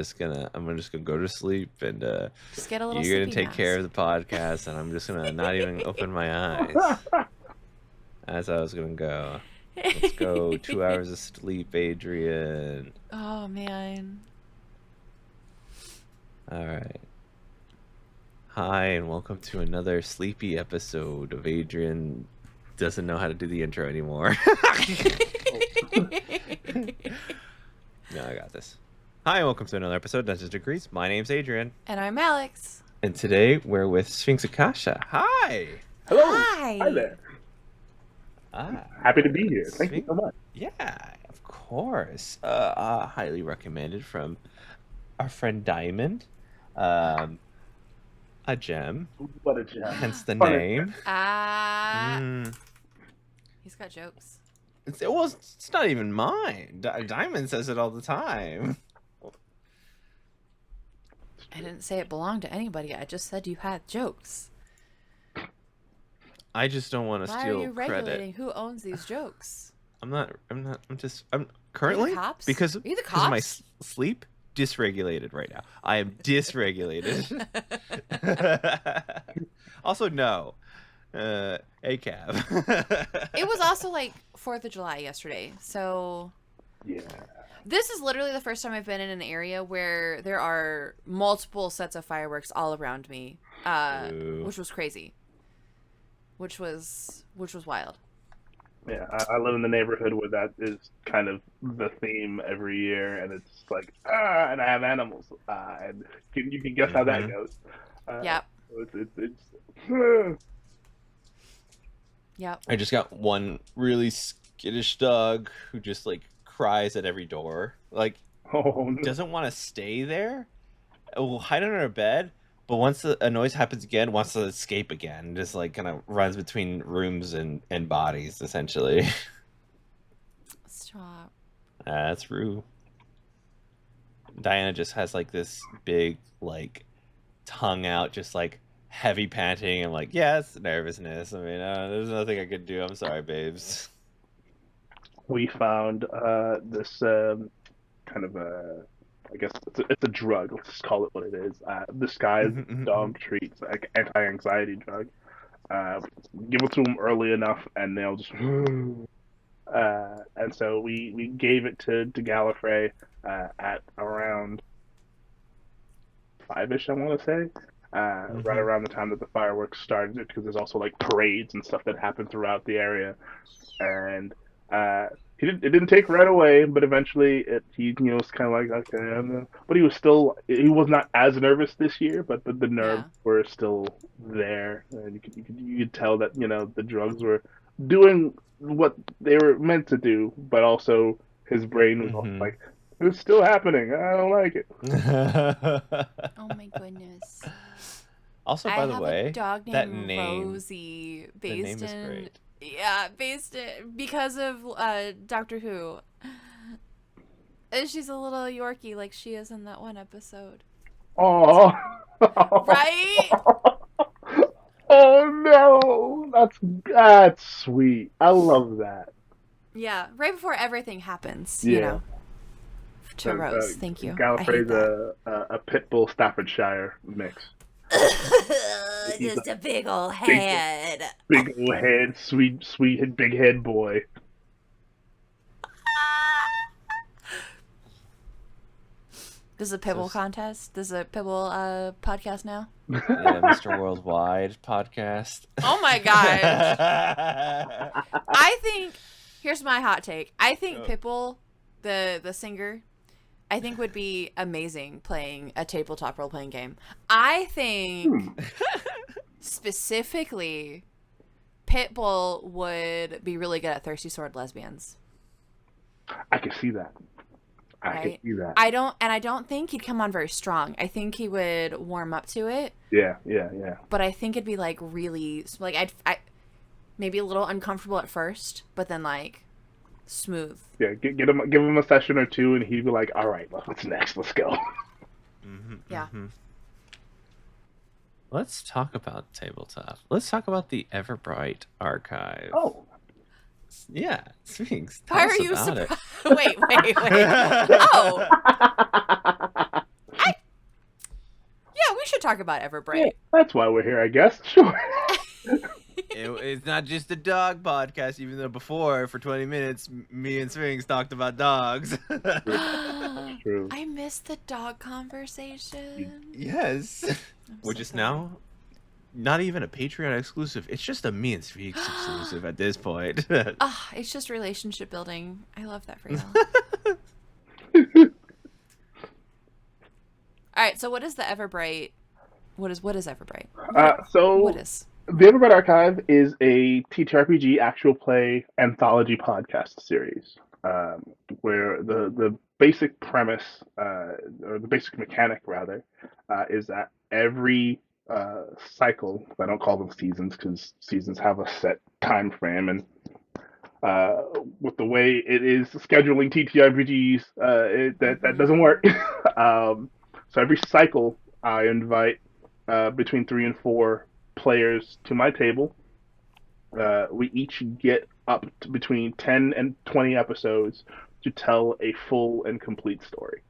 just gonna go to sleep, and just get a little you're gonna sleepy take care of mask. the podcast, and I'm just gonna not even open my eyes. As I was gonna go. Let's go. 2 hours of sleep, Adrian. Oh man. All right. Hi, and welcome to another sleepy episode of Adrian doesn't know how to do the intro anymore. No, I got this. Hi, and welcome to another episode of Dungeons Degrees. My name's Adrian. And I'm Alex. And today we're with Sphinx Akashaa. Hi! Hello! Hi! Hi there. Happy to be here. Thank you so much. Yeah, of course. Highly recommended from our friend Diamond. A gem. What a gem. Hence the name. He's got jokes. It's not even mine. Diamond says it all the time. I didn't say it belonged to anybody. I just said you had jokes. I just don't want to Why steal are you regulating credit. who owns these jokes? I'm currently, Are you the cops? because Are you the of my cops? sleep, dysregulated right now. I am dysregulated. Also, no. ACAB. It was also like 4th of July yesterday, so Yeah. this is literally the first time I've been in an area where there are multiple sets of fireworks all around me, Ooh. which was crazy. Which was wild. Yeah, I live in the neighborhood where that is kind of the theme every year, and it's like, and I have animals, and you can guess how that goes. Yep. It's Yep. I just got one really skittish dog who just like cries at every door. Like, oh, no. doesn't want to stay there. Will hide under a bed, but once a noise happens again, wants to escape again. Just like kind of runs between rooms and bodies, essentially. Stop. That's Rue. Diana just has like this big like tongue out, just like heavy panting, and like, yeah, it's nervousness. I mean, there's nothing I could do. I'm sorry, babes. We found this kind of I guess it's a drug. Let's just call it what it is. This guy's dog treats, like anti-anxiety drug. Give it to them early enough, and they'll just. And so we gave it to Gallifrey at around 5-ish, I want to say. Right around the time that the fireworks started, because there's also like parades and stuff that happen throughout the area, and it didn't take right away, but eventually he was kind of like, okay, but he was not as nervous this year, but the nerves were still there, and you could tell that the drugs were doing what they were meant to do, but also his brain was also like, it's still happening. I don't like it. Oh my goodness. Also, by the way, a dog named that name, Rosie, the name is great. Because of Doctor Who. And she's a little Yorkie, like she is in that one episode. Oh, right? Oh no, that's sweet. I love that. Yeah, right before everything happens, Yeah. To Rose, thank you. Gallifrey's a pit bull Staffordshire mix. Just a big old head. Big old head, sweet big head boy. This is a Pibble contest? This is a Pibble podcast now? Yeah, Mr. Worldwide podcast. Oh my god. I think, here's my hot take. I think Pipple, the singer, I think would be amazing playing a tabletop role-playing game. I think specifically Pitbull would be really good at Thirsty Sword Lesbians. I can see that. I can see that. I don't think he'd come on very strong. I think he would warm up to it. Yeah. But I think it'd be like really like I maybe a little uncomfortable at first, but then like smooth. Yeah, give him a session or two, and he'd be like, "All right, well, what's next? Let's go." Yeah. Let's talk about tabletop. Let's talk about the Everbright Archive. Oh. Yeah, Sphinx. Why are you surprised? Wait. Oh. can talk about Everbright. Yeah, that's why we're here, I guess. Sure. It's not just a dog podcast, even though before, for 20 minutes, me and Sphinx talked about dogs. True. I missed the dog conversation. Yes. Which is now not even a Patreon exclusive. It's just a me and Sphinx exclusive at this point. It's just relationship building. I love that for y'all. All right, so what is the Everbright? What is Everbright? What is? The Everbright Archive is a TTRPG actual play anthology podcast series, where the basic premise, or the basic mechanic rather, is that every cycle, I don't call them seasons because seasons have a set time frame, and with the way it is scheduling TTRPGs, that doesn't work. So every cycle, I invite between 3 and 4 players to my table. We each get up to between 10 and 20 episodes to tell a full and complete story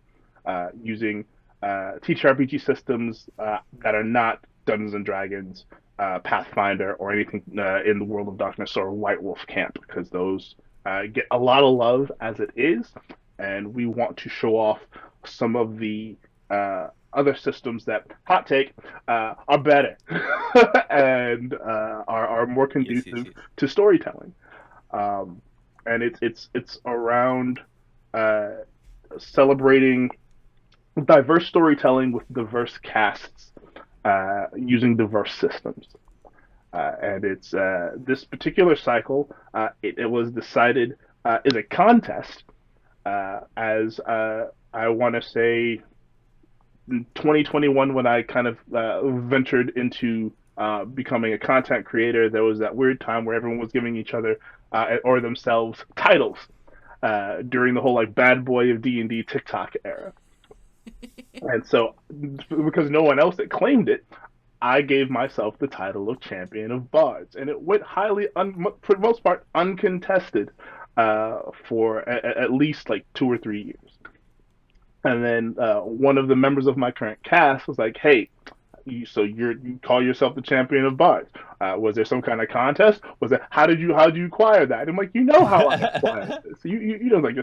using TTRPG systems that are not Dungeons and Dragons, Pathfinder, or anything in the World of Darkness or White Wolf Camp, because those get a lot of love as it is, and we want to show off some of the other systems that, hot take, are better and are more conducive to storytelling. And it's around celebrating diverse storytelling with diverse casts using diverse systems. And it's this particular cycle, it was decided is a contest as I want to say 2021, when I kind of ventured into becoming a content creator. There was that weird time where everyone was giving each other or themselves titles during the whole like bad boy of D&D TikTok era. And so, because no one else had claimed it, I gave myself the title of Champion of Bards, and it went highly, for the most part, uncontested for at least like 2 or 3 years. And then one of the members of my current cast was like, "Hey, you call yourself the Champion of Bards? Was there some kind of contest? Was it how did you acquire that?" And I'm like, "You know how I acquired this. You know, like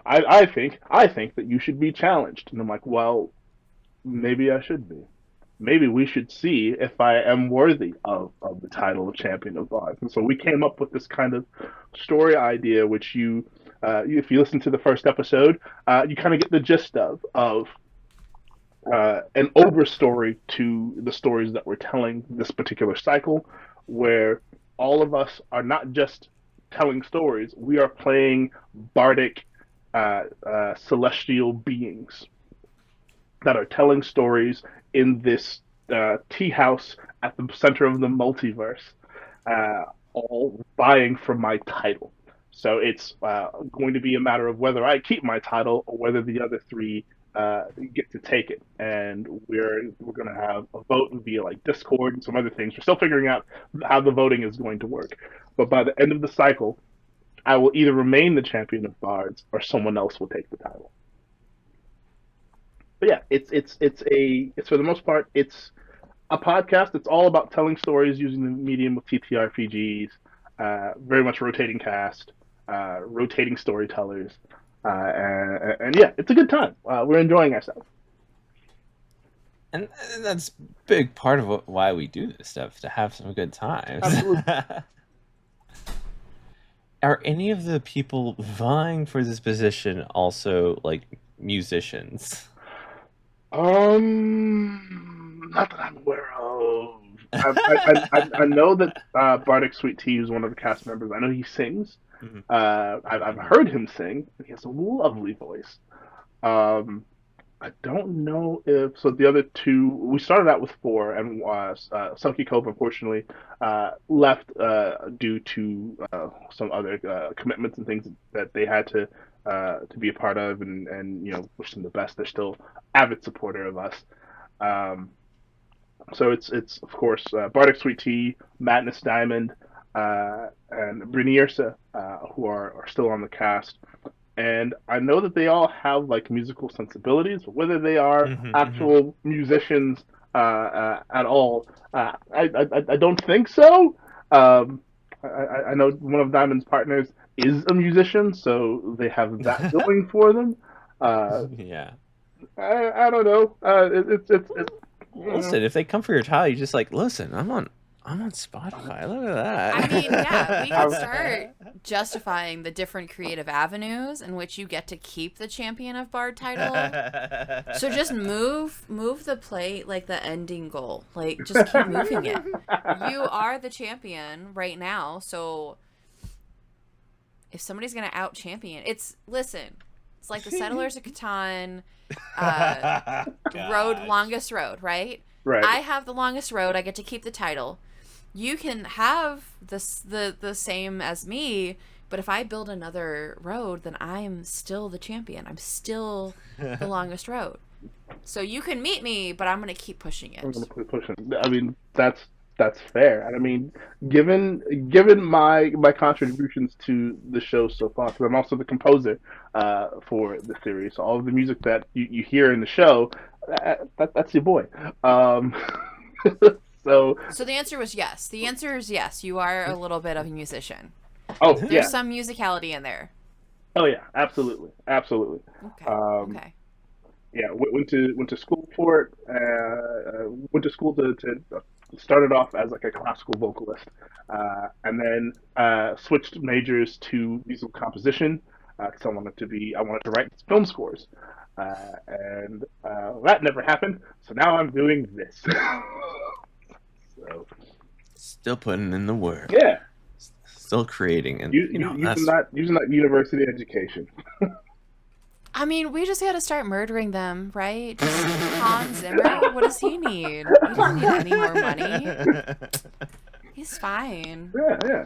I think that you should be challenged." And I'm like, "Well, maybe I should be. Maybe we should see if I am worthy of the title of Champion of Bards." And so we came up with this kind of story idea, which if you listen to the first episode, you kind of get the gist of an overstory to the stories that we're telling this particular cycle, where all of us are not just telling stories, we are playing bardic celestial beings that are telling stories in this tea house at the center of the multiverse, all vying for my title. So it's going to be a matter of whether I keep my title or whether the other 3 get to take it. And we're going to have a vote via like Discord and some other things. We're still figuring out how the voting is going to work. But by the end of the cycle, I will either remain the Champion of Bards or someone else will take the title. But yeah, it's for the most part, it's a podcast. It's all about telling stories using the medium of TTRPGs. Very much rotating cast, rotating storytellers, and yeah, it's a good time. We're enjoying ourselves. And that's a big part of why we do this stuff, to have some good times. Absolutely. Are any of the people vying for this position also like musicians? Not that I'm aware of. I know that Bardic Sweet Tea is one of the cast members. I know he sings. Mm-hmm. I've heard him sing. He has a lovely voice. I don't know if so. The other 2, we started out with 4, and Sucky Cope unfortunately left due to some other commitments and things that they had to be a part of, and you know, wish them the best. They're still avid supporter of us. So it's of course Bardic Sweet Tea, Madness Diamond, and Briniersa, who are still on the cast. And I know that they all have like musical sensibilities, but whether they are actual musicians, at all. I don't think so. I know one of Diamond's partners is a musician, so they have that going for them. Yeah. I don't know. It's Listen, if they come for your title, you just like, listen, I'm on Spotify. Look at that. I mean, yeah, we can start justifying the different creative avenues in which you get to keep the Champion of Bard title. So just move the plate, like the ending goal. Like, just keep moving it. You are the champion right now, so if somebody's gonna out champion, it's like the Settlers of Catan longest road, right? right. I have the longest road. I get to keep the title. You can have the same as me, but if I build another road, then I'm still the champion. I'm still the longest road. So you can meet me, but I'm gonna keep pushing it. I'm gonna keep pushing. I mean, that's fair. And I mean, given my contributions to the show so far, because I'm also the composer for the series, so all of the music that you hear in the show, that's your boy. So the answer was yes. The answer is yes. You are a little bit of a musician. oh There's yeah, some musicality in there. oh yeah, absolutely. Okay. Okay. Yeah, went to school for it. Went to school to started off as like a classical vocalist, and then switched majors to musical composition because I wanted to write film scores, and that never happened. So now I'm doing this. So Still putting in the work. yeah, Still creating, and using that university education. I mean, we just got to start murdering them, right? Hans Zimmer, what does he need? He doesn't need any more money. He's fine. Yeah.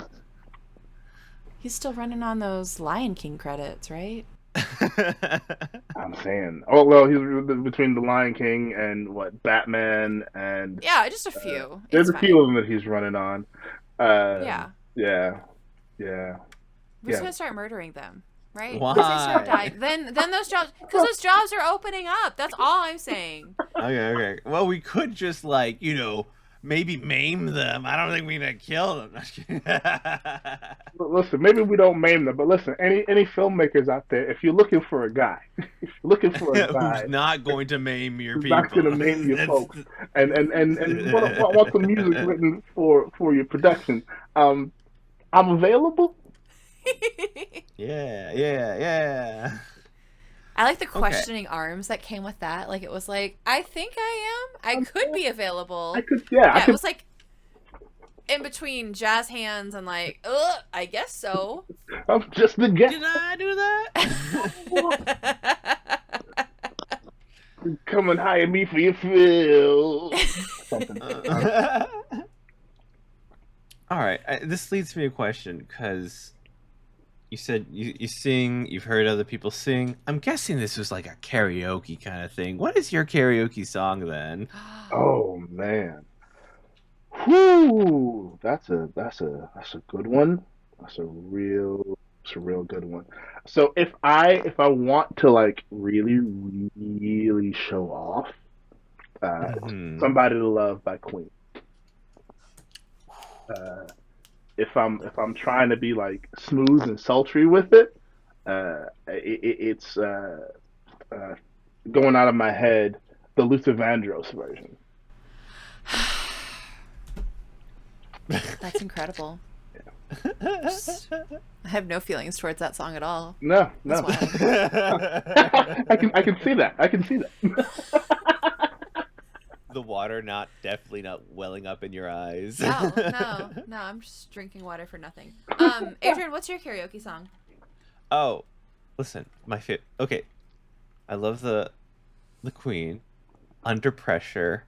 He's still running on those Lion King credits, right? I'm saying. Oh well, he's between the Lion King and what Batman and Yeah, just a few. there's It's a few fine. of them that he's running on. Yeah. Yeah. We're just gonna start murdering them, right? Why? Once they start dying, then those jobs, because those jobs are opening up. That's all I'm saying. Okay. Well, we could just maybe maim them. I don't think we need to kill them. Listen, maybe we don't maim them, but listen, any filmmakers out there, if you're looking for a guy, Who's not going to maim your who's people? not going to maim your folks, and want some music written for your production, I'm available. Yeah. I like the questioning arms that came with that. Like, it was like, I think I am. I could be available. I could, Yeah, it was like in between jazz hands and like, I guess so. I'm just the guy. Did I do that? Come and hire me for your film. Something. All right. This leads me to a question because you said you sing. You've heard other people sing. I'm guessing this was like a karaoke kind of thing. What is your karaoke song then? Oh man. Whoo! That's a good one. That's a real good one. So if I want to like really show off, Somebody to Love by Queen. If I'm trying to be like smooth and sultry with it, it's going out of my head the Luther Vandross version. That's incredible. I have no feelings towards that song at all. No. That's wild. I can see that. The water definitely not welling up in your eyes. No, I'm just drinking water for nothing. Adrian, what's your karaoke song? Oh, listen, my favorite. Okay, I love the Queen. Under Pressure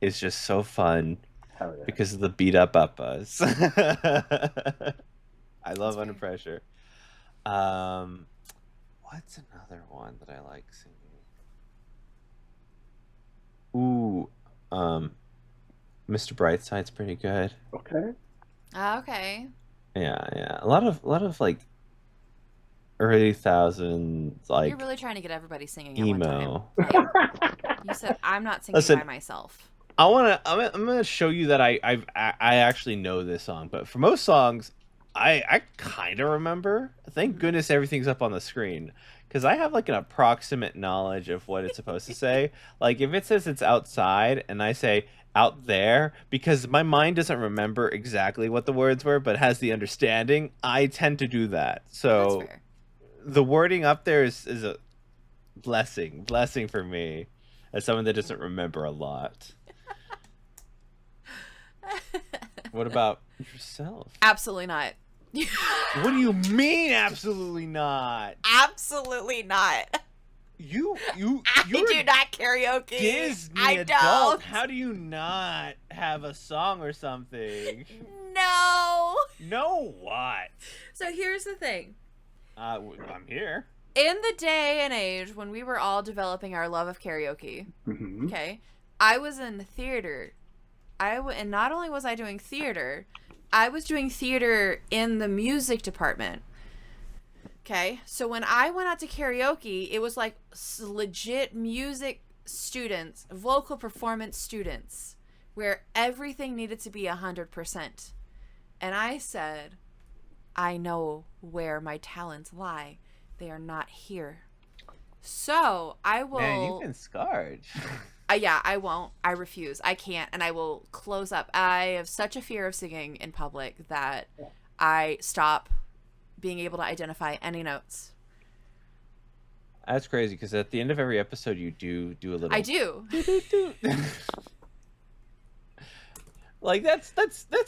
is just so fun because of the beat up uppas. I love Under Pressure. What's another one that I like singing? Ooh, Mr. Brightside's pretty good. Okay. Okay. Yeah. A lot of like early thousands like You're really trying to get everybody singing at emo. one time. Like, you said I'm not singing Listen. by myself. I'm gonna show you that I actually know this song, but for most songs, I kind of remember. Thank goodness everything's up on the screen, because I have like an approximate knowledge of what it's supposed to say. Like if it says it's outside and I say out there, because my mind doesn't remember exactly what the words were, but has the understanding, I tend to do that. That's So fair. the wording up there is a blessing for me as someone that doesn't remember a lot. What about yourself? Absolutely not. What do you mean absolutely not? Absolutely not. You're I do not karaoke. Disney I adult. don't. How do you not have a song or something? No. No what? So here's the thing. I'm here. In the day and age when we were all developing our love of karaoke, Mm-hmm. okay, I was in theater. And not only was I doing theater, I was doing theater in the music department. Okay, so when I went out to karaoke, it was like legit music students, vocal performance students, where everything needed to be 100%. And I said, I know where my talents lie. They are not here. So I will. Man, you've been scarred. Yeah, I won't. I refuse. I can't. And I will close up. I have such a fear of singing in public that I stop being able to identify any notes. That's crazy because at the end of every episode, you do a little. I do. Like that's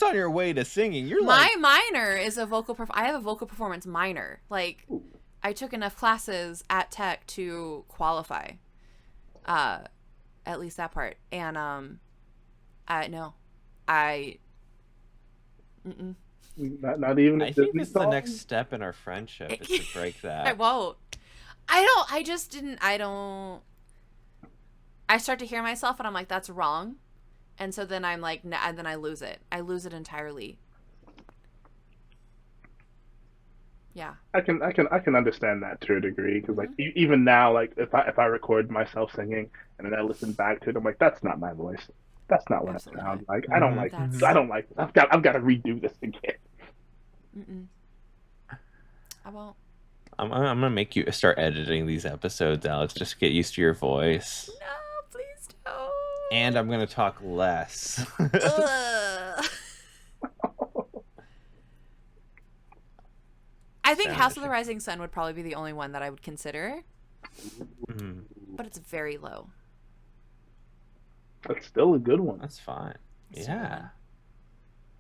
on your way to singing. You're My like minor is a I have a vocal performance minor. Like, I took enough classes at Tech to qualify. At least that part. And no, I. Mm-mm. Not even. I think it's the next step in our friendship is to break that. I won't. I don't. I just didn't. I don't. I start to hear myself, and I'm like, "That's wrong," and so then I'm like, and then I lose it. I lose it entirely. Yeah. I can understand that to a degree because like even now, like if I record myself singing and then I listen back to it, I'm like, that's not my voice. That's not what Absolutely it sounds not. like. I don't like. That's- I don't like. I've got to redo this again. Mm-mm. I won't. I'm gonna make you start editing these episodes, Alex, just to get used to your voice. No, please don't. And I'm gonna talk less. Ugh. I think House of the Rising Sun would probably be the only one that I would consider, but it's very low. That's still a good one. That's fine. It's Yeah. really-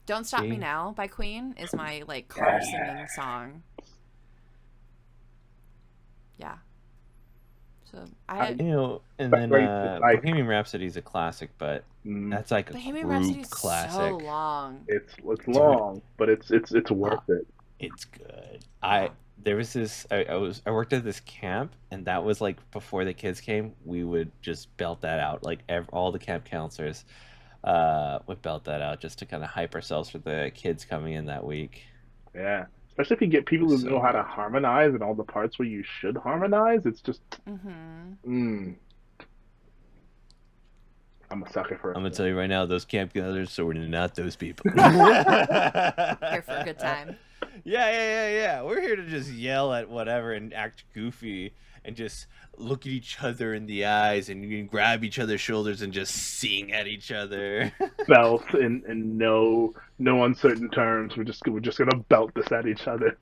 Don't Stop Me Now by Queen is my like car singing song. Yeah. So And then like- Bohemian Rhapsody is a classic, but that's like a Bohemian group Rhapsody is classic. so long. It's long, but it's worth it. It's good. There was this. I worked at this camp, and that was like before the kids came. We would just belt that out. Like all the camp counselors would belt that out just to kind of hype ourselves for the kids coming in that week. Yeah, especially if you get people who know how to harmonize and all the parts where you should harmonize. It's just. I'm a sucker for it. I'm gonna tell you right now, those camp counselors, so we're not those people. Here for a good time. Yeah. We're here to just yell at whatever and act goofy and just look at each other in the eyes and you can grab each other's shoulders and just sing at each other. Belt in no uncertain terms. We're just gonna belt this at each other.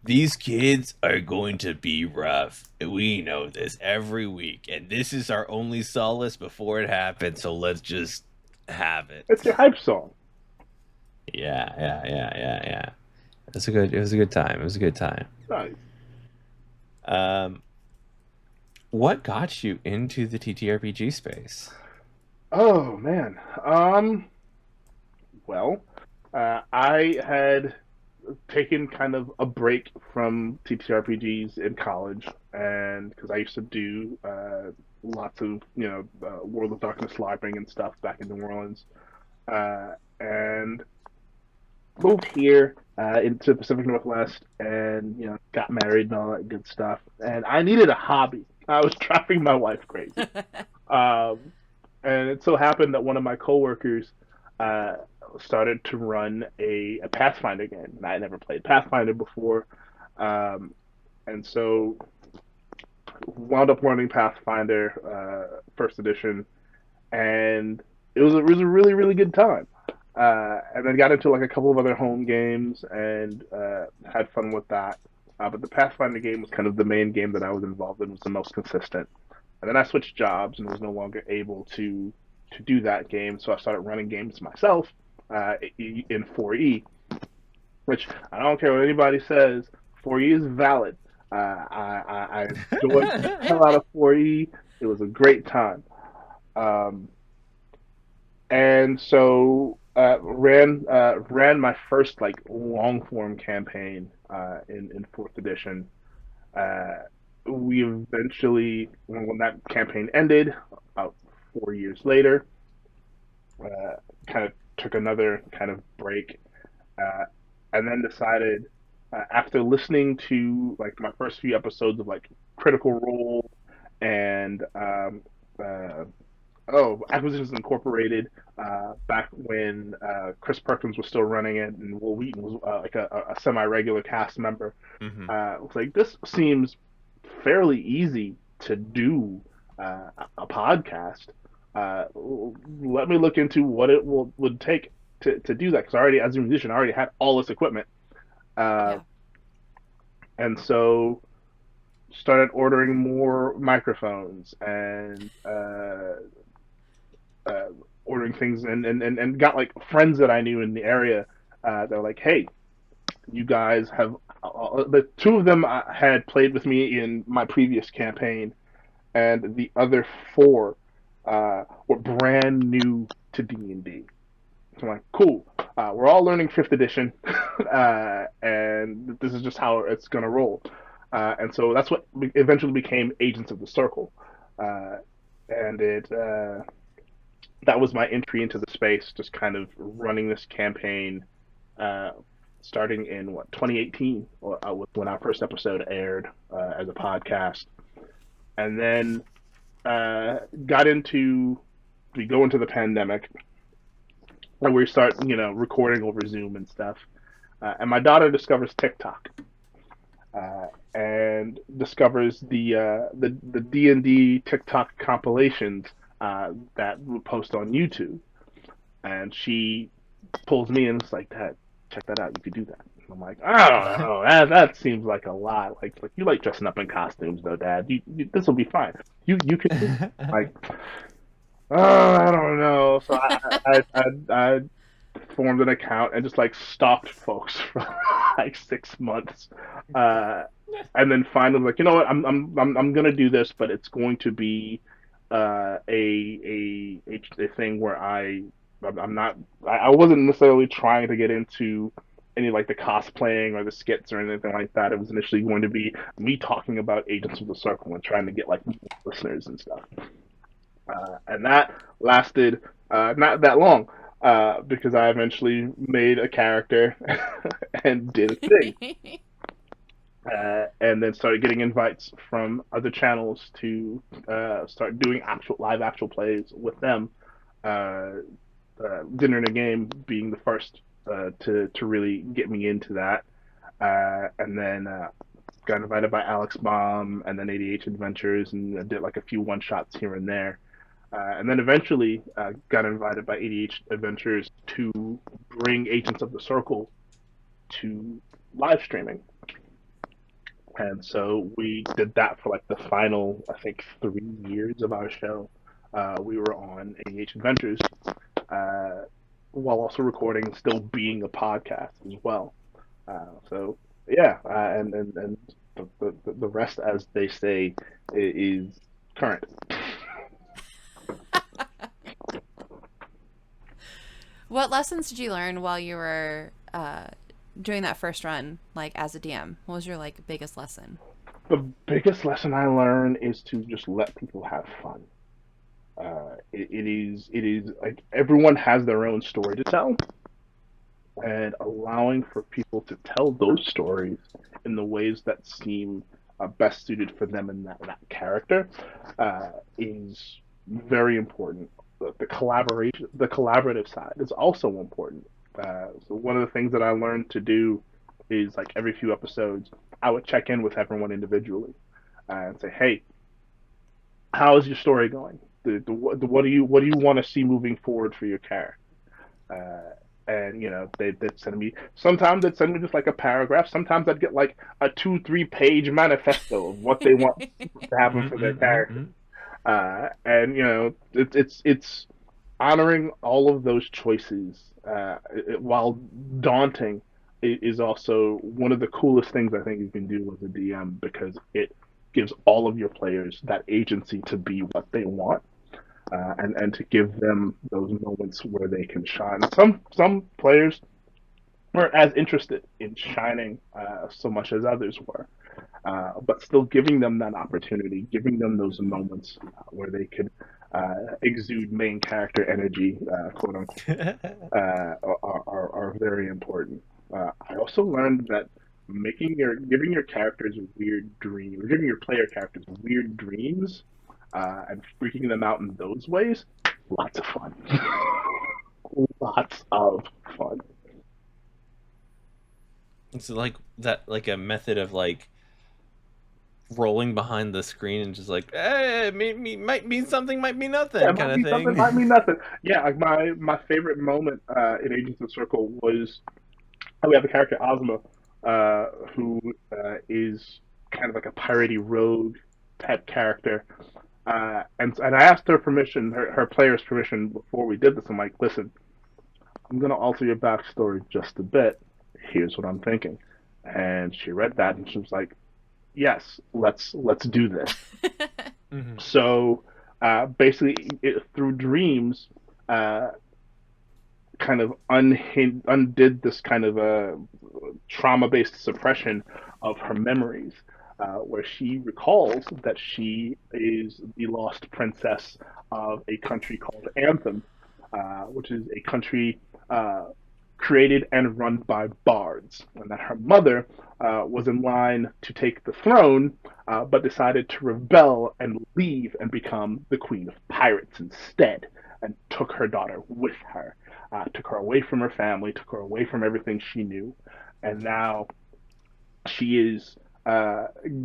These kids are going to be rough. We know this every week, and this is our only solace before it happens. So let's just have it. It's your hype song. Yeah. It was a good time. It was a good time. Nice. What got you into the TTRPG space? Oh man. Well, I had taken kind of a break from TTRPGs in college, and because I used to do lots of World of Darkness LARPing and stuff back in New Orleans, and moved here into the Pacific Northwest, and got married and all that good stuff. And I needed a hobby. I was driving my wife crazy. And it so happened that one of my coworkers uh, started to run a Pathfinder game, and I had never played Pathfinder before, um, and so wound up learning Pathfinder first edition, and it was a really really good time. And then got into like a couple of other home games and had fun with that. But the Pathfinder game was kind of the main game that I was involved in, was the most consistent. And then I switched jobs and was no longer able to do that game, so I started running games myself in 4E, which I don't care what anybody says, 4E is valid. I enjoyed the hell out of 4E. It was a great time. Um, and so ran my first like long form campaign in fourth edition. Uh, we eventually, when that campaign ended, about 4 years later, kind of took another kind of break, uh, and then decided after listening to like my first few episodes of like Critical Role and uh, Acquisitions Incorporated, back when Chris Perkins was still running it, and Will Wheaton was like a semi-regular cast member. Hmm. I was like, this seems fairly easy to do a podcast. Let me look into what it would take to do that, because I already, as a musician, I already had all this equipment, uh, Yeah. and so started ordering more microphones and uh, ordering things, and got like friends that I knew in the area. They're like, hey, you guys have the two of them had played with me in my previous campaign, and the other four were brand new to D&D. So I'm like, cool. We're all learning fifth edition, and this is just how it's gonna roll. And so that's what eventually became Agents of the Circle, uh, and it that was my entry into the space, just kind of running this campaign, uh, starting in what 2018, when our first episode aired as a podcast, and then got into we go into the pandemic, and we start recording over Zoom and stuff, and my daughter discovers TikTok. And discovers the D&D TikTok compilations that we post on YouTube, and she pulls me in and is like, "Dad, check that out. You could do that." And I'm like, "I don't know. That seems like a lot. Like you like dressing up in costumes, though, Dad. This will be fine. You could do it." Like, oh, I don't know. So I formed an account and just like stalked folks for like 6 months, uh, and then finally like, you know what, I'm gonna do this, but it's going to be a thing where I'm not I wasn't necessarily trying to get into any like the cosplaying or the skits or anything like that. It was initially going to be me talking about Agents of the Circle and trying to get like more listeners and stuff. And that lasted not that long, because I eventually made a character and did a thing, and then started getting invites from other channels to start doing actual plays with them. Uh, Dinner and a Game being the first to really get me into that, and then got invited by Alex Baum and then ADH Adventures, and did like a few one shots here and there. And then eventually got invited by ADH Adventures to bring Agents of the Circle to live streaming. And so we did that for like the final, I think, 3 years of our show. We were on ADH Adventures, uh, while also recording and still being a podcast as well. So yeah, and the rest, as they say, is current. What lessons did you learn while you were doing that first run, like as a DM? What was your like biggest lesson? The biggest lesson I learned is to just let people have fun. It is like everyone has their own story to tell, and allowing for people to tell those stories in the ways that seem best suited for them and that character is very important. the collaboration, the collaborative side is also important. So one of the things that I learned to do is like every few episodes, I would check in with everyone individually and say, "Hey, how is your story going? What do you want to see moving forward for your character?" And they'd send me. Sometimes they'd send me just like a paragraph. Sometimes I'd get like a 2-3 page manifesto of what they want to happen for their character. And it's honoring all of those choices, while daunting, is also one of the coolest things I think you can do as a DM, because it gives all of your players that agency to be what they want, and to give them those moments where they can shine. Some players weren't as interested in shining so much as others were, but still giving them that opportunity, giving them those moments where they could exude main character energy, quote unquote, are very important. I also learned that giving your characters weird dreams, or giving your player characters weird dreams, and freaking them out in those ways, lots of fun. Lots of fun. It's like that, like a method of like rolling behind the screen and just like, might mean something, might mean nothing, Yeah, kind might of mean thing. something, might mean nothing. Yeah, like my favorite moment in Agents of Circle was we have a character Ozma, who is kind of like a piratey rogue type character, and I asked her permission, her player's permission before we did this. I'm like, listen, I'm gonna alter your backstory just a bit. Here's what I'm thinking, and she read that and she was like, yes, let's do this. Mm-hmm. So basically, through dreams, kind of undid this kind of a trauma-based suppression of her memories, where she recalls that she is the lost princess of a country called Anthem, which is a country created and run by bards, and that her mother was in line to take the throne, but decided to rebel and leave and become the queen of pirates instead, and took her daughter with her, took her away from her family, took her away from everything she knew, and now she is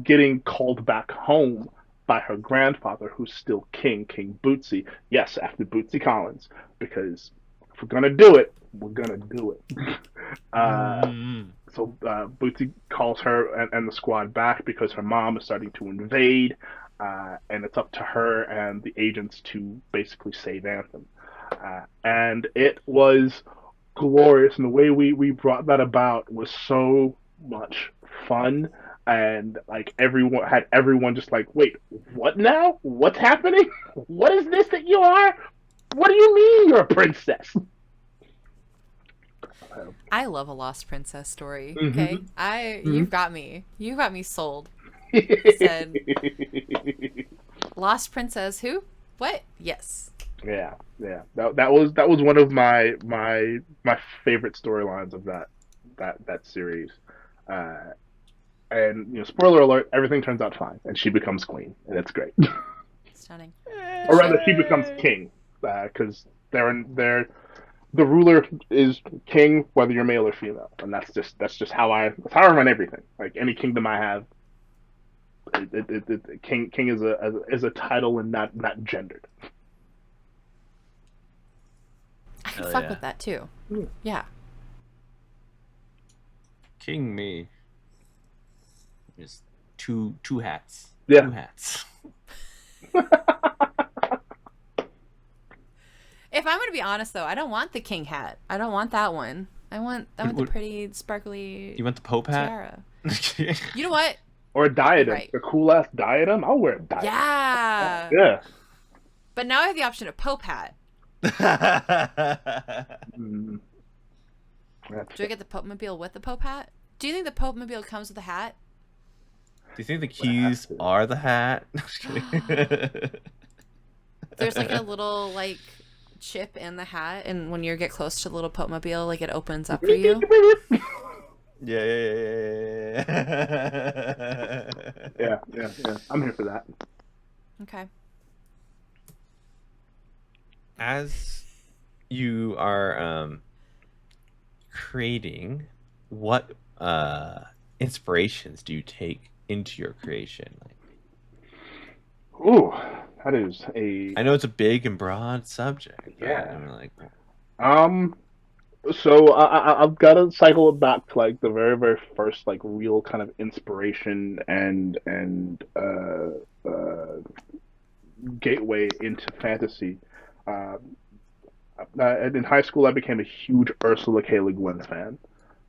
getting called back home by her grandfather, who's still King Bootsy. Yes, after Bootsy Collins, because if we're gonna do it, we're gonna do it. So Bootsy calls her and the squad back because her mom is starting to invade, and it's up to her and the agents to basically save Anthem. And it was glorious, and the way we brought that about was so much fun. And like everyone just like, wait, what now? What's happening? What is this that you are? What do you mean you're a princess? I love a lost princess story. Mm-hmm. Okay, you've got me sold. Said lost princess who? What? Yes. Yeah. That was one of my favorite storylines of that series. And spoiler alert, everything turns out fine, and she becomes queen, and it's great. Stunning. Or rather, she becomes king, because the ruler is king, whether you're male or female, and that's just how I run everything. Like any kingdom I have, king is a title and not gendered. I can fuck with that too. Yeah. King me. Just two hats. Yeah. 2 hats. If I'm gonna be honest though, I don't want the king hat. I don't want that one. I want the pretty sparkly. You want the Pope hat? Tiara. You know what? Or a diadem. Right. A cool ass diadem. I'll wear a diadem. Yeah. Yeah. But now I have the option of Pope hat. Mm. Do I get the Pope Mobile with the Pope hat? Do you think the Pope Mobile comes with a hat? Do you think the keys are the hat? There's like a little like chip in the hat, and when you get close to the little Pope Mobile, like it opens up for you. Yeah. Yeah. I'm here for that. Okay. as you are creating, what inspirations do you take into your creation? Like, Ooh, that is a I know it's a big and broad subject, but I yeah. mean, like, Um, so I've got to cycle it back to like the very very first like real kind of inspiration and gateway into fantasy. Uh, in high school, I became a huge Ursula K. Le Guin fan.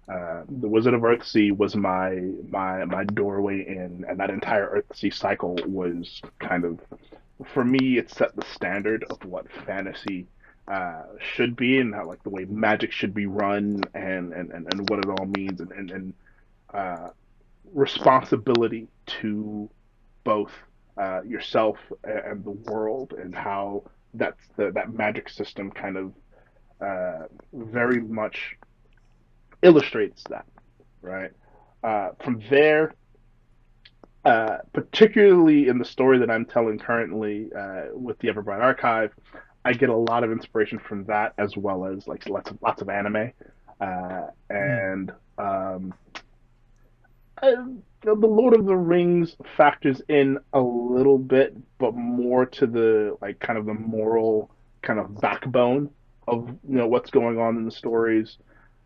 The Wizard of Earthsea was my doorway in, and that entire Earthsea cycle was kind of, for me, it set the standard of what fantasy should be, and how like the way magic should be run, and what it all means, and uh, responsibility to both yourself and the world, and how that magic system kind of very much illustrates that, right? From there, particularly in the story that I'm telling currently with the Everbright Archive, I get a lot of inspiration from that, as well as like lots of anime, mm, and the Lord of the Rings factors in a little bit, but more to the like kind of the moral kind of backbone of what's going on in the stories,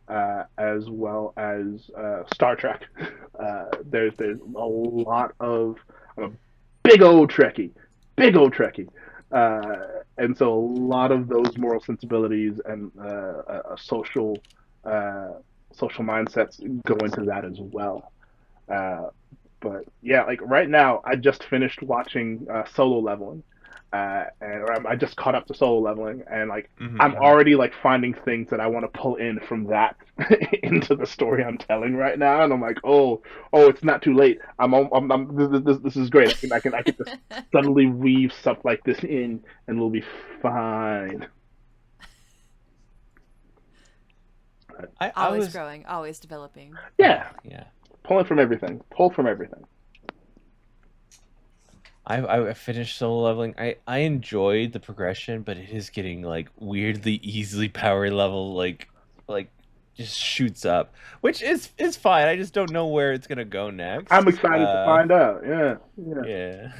as well as Star Trek. There's a lot of I'm a big old Trekkie, and so a lot of those moral sensibilities and uh, social mindsets go into that as well. Uh, but yeah, like right now, I just finished watching Solo Leveling, and I just caught up to Solo Leveling, and like mm-hmm, I'm mm-hmm. already like finding things that I want to pull in from that into the story I'm telling right now, and I'm like, oh, it's not too late. This is great. I can just suddenly weave stuff like this in, and we'll be fine. I Always was, growing, always developing. Yeah, yeah. pulling from everything. Pull from everything. I finished solo leveling. I enjoyed the progression, but it is getting like weirdly easily power level like just shoots up, which is fine. I just don't know where it's gonna go I'm next. excited to find out. Yeah, yeah. Yeah.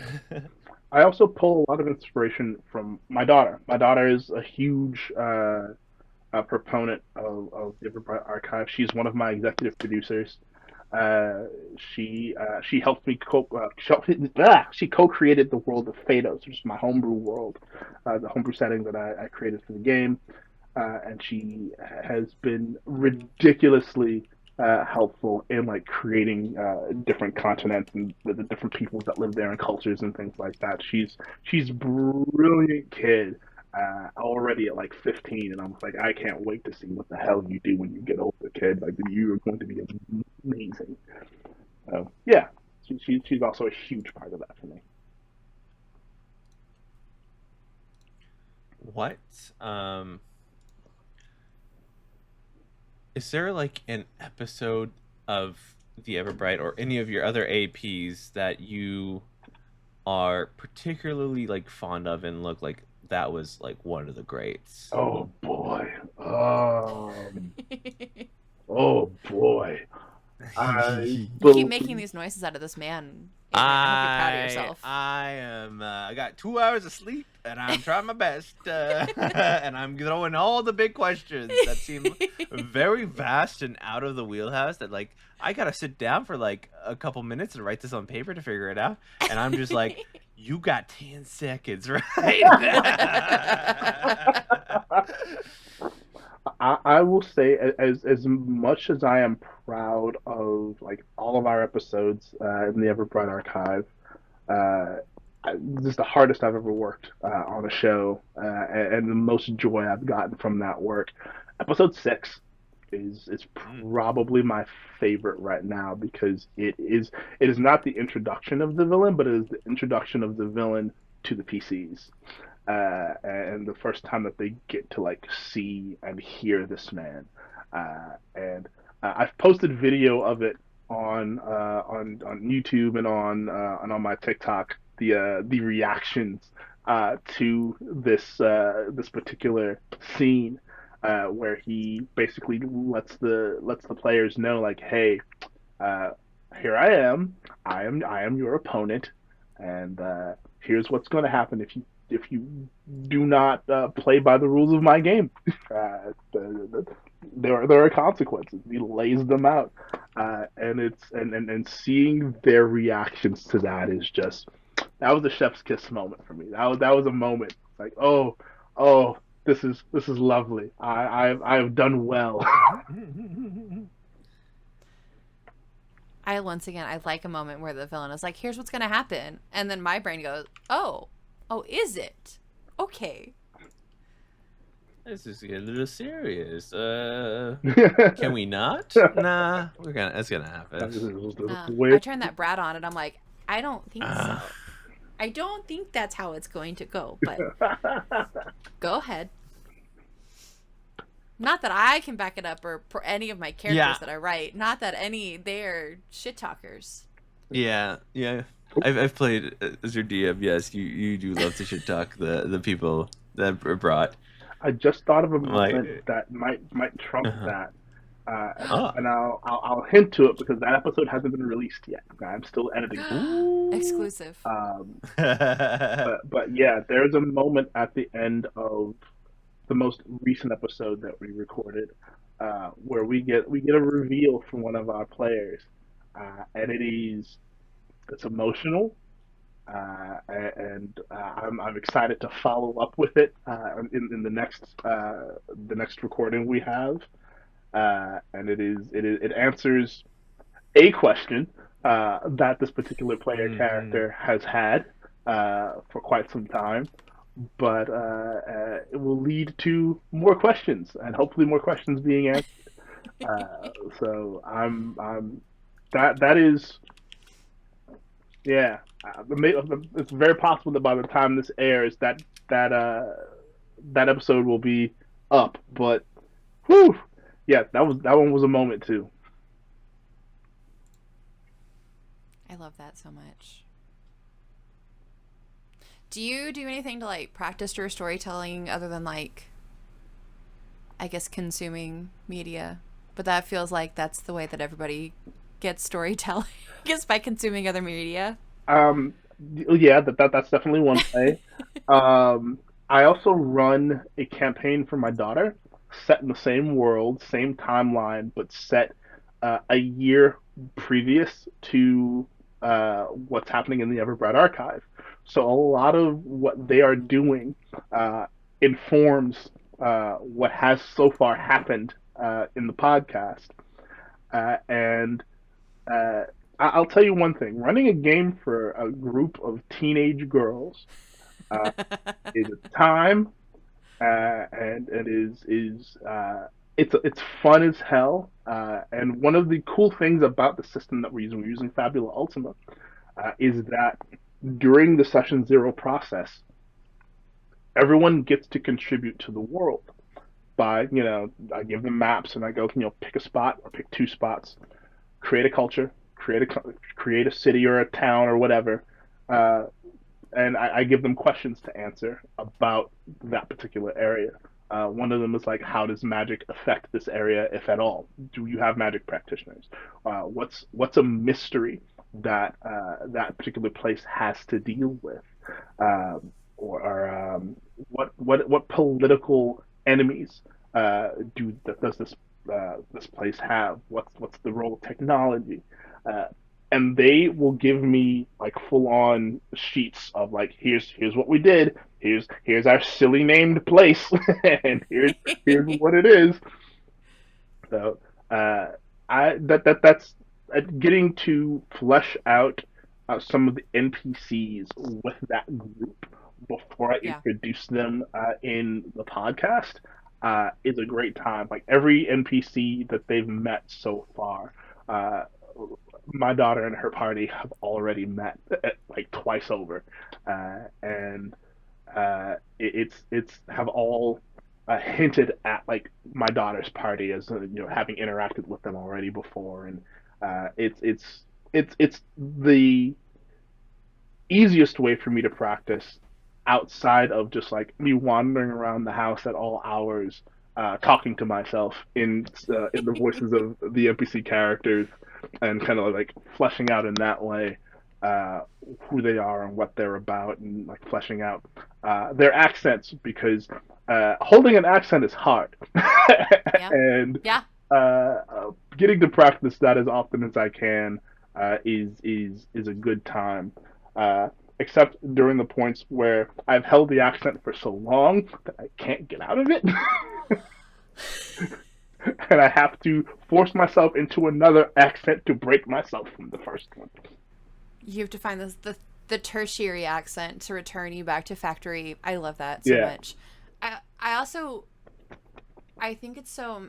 I also pull a lot of inspiration from my daughter. My daughter is a huge proponent of the Everbright Archive. She's one of my executive producers. Uh, she helped me she co-created the world of Phaedos, which is my homebrew world, the homebrew setting that I created for the game, and she has been ridiculously helpful in like creating different continents and the different peoples that live there and cultures and things like that. She's a brilliant kid. Already at like 15, and I'm like, I can't wait to see what the hell you do when you get older, kid. Like, you are going to be amazing. So, yeah, she's also a huge part of that for me. What is there like an episode of the Everbright or any of your other APs that you are particularly like fond of and look like that was like one of the greats? Oh boy. Oh boy. I You keep believe. making these noises out of this man, Adrian. I hope you're proud of I yourself. I am I got 2 hours of sleep and I'm trying my best and I'm throwing all the big questions that seem very vast and out of the wheelhouse that like I gotta sit down for like a couple minutes and write this on paper to figure it out and I'm just like you got 10 seconds right. I will say, as much as I am proud of like all of our episodes in the Everbright Archive, uh, this is the hardest I've ever worked on a show, and the most joy I've gotten from that work. Episode 6 is Mm, probably my favorite right now, because it is not the introduction of the villain, but it is the introduction of the villain to the PCs, and the first time that they get to like see and hear this man, and I've posted video of it on YouTube and on my TikTok. The reactions to this particular scene where he basically lets the players know, like, hey, uh, here I am your opponent, and here's what's going to happen if you do not play by the rules of my game. There are consequences. He lays them out, and seeing their reactions to that is just, that was a chef's kiss moment for me. That was a moment like, oh, this is lovely. I have done well. I like a moment where the villain is like, "Here's what's gonna happen," and then my brain goes, "Oh, is it? Okay." This is getting a little serious. Can we not? Nah, it's gonna happen. I turned that Brad on, and I'm like, I don't think so. I don't think that's how it's going to go. But go ahead. Not that I can back it up, or any of my characters that I write. Not that they're shit talkers. Yeah. I've played as your DM. Yes, you do love to shit talk the people that were brought. I just thought of a moment that might trump that, and I'll hint to it because that episode hasn't been released yet. I'm still editing. Exclusive. But yeah, there's a moment at the end of the most recent episode that we recorded, where we get a reveal from one of our players, and it's emotional, and I'm excited to follow up with it in the next recording we have, and it answers a question that this particular player character has had for quite some time, but it will lead to more questions and hopefully more questions being answered. So that is, yeah. It's very possible that by the time this airs, that episode will be up. But, whew, yeah, that one was a moment too. I love that so much. Do you do anything to like practice your storytelling other than like, I guess, consuming media? But that feels like that's the way that everybody gets storytelling, is by consuming other media. Yeah, that's definitely one way. I also run a campaign for my daughter, set in the same world, same timeline, but set a year previous to what's happening in the Everbright Archive. So a lot of what they are doing informs what has so far happened in the podcast, and I'll tell you one thing: running a game for a group of teenage girls is a time, and it is it's fun as hell. And one of the cool things about the system that we're using Fabula Ultima, is that during the session zero process, everyone gets to contribute to the world by, I give them maps and I go, pick a spot or pick two spots, create a culture, create a city or a town or whatever, and I give them questions to answer about that particular area. One of them is like, how does magic affect this area, if at all? Do you have magic practitioners? What's a mystery that that particular place has to deal with? Or what political enemies does this place have? What's the role of technology? And they will give me like full on sheets of like, here's what we did, here's our silly named place, and here's what it is. So that's getting to flesh out some of the NPCs with that group before I introduce them in the podcast is a great time. Like every NPC that they've met so far, my daughter and her party have already met like twice over, and it's have all hinted at like my daughter's party as having interacted with them already before, and it's the easiest way for me to practice outside of just like me wandering around the house at all hours, talking to myself in the voices of the NPC characters, and kind of like fleshing out in that way uh, who they are and what they're about, and like fleshing out their accents, because holding an accent is hard, Yeah. and Yeah. getting to practice that as often as I can is a good time. Except during the points where I've held the accent for so long that I can't get out of it, and I have to force myself into another accent to break myself from the first one. You have to find the tertiary accent to return you back to factory. I love that so Yeah. much. I also I think it's so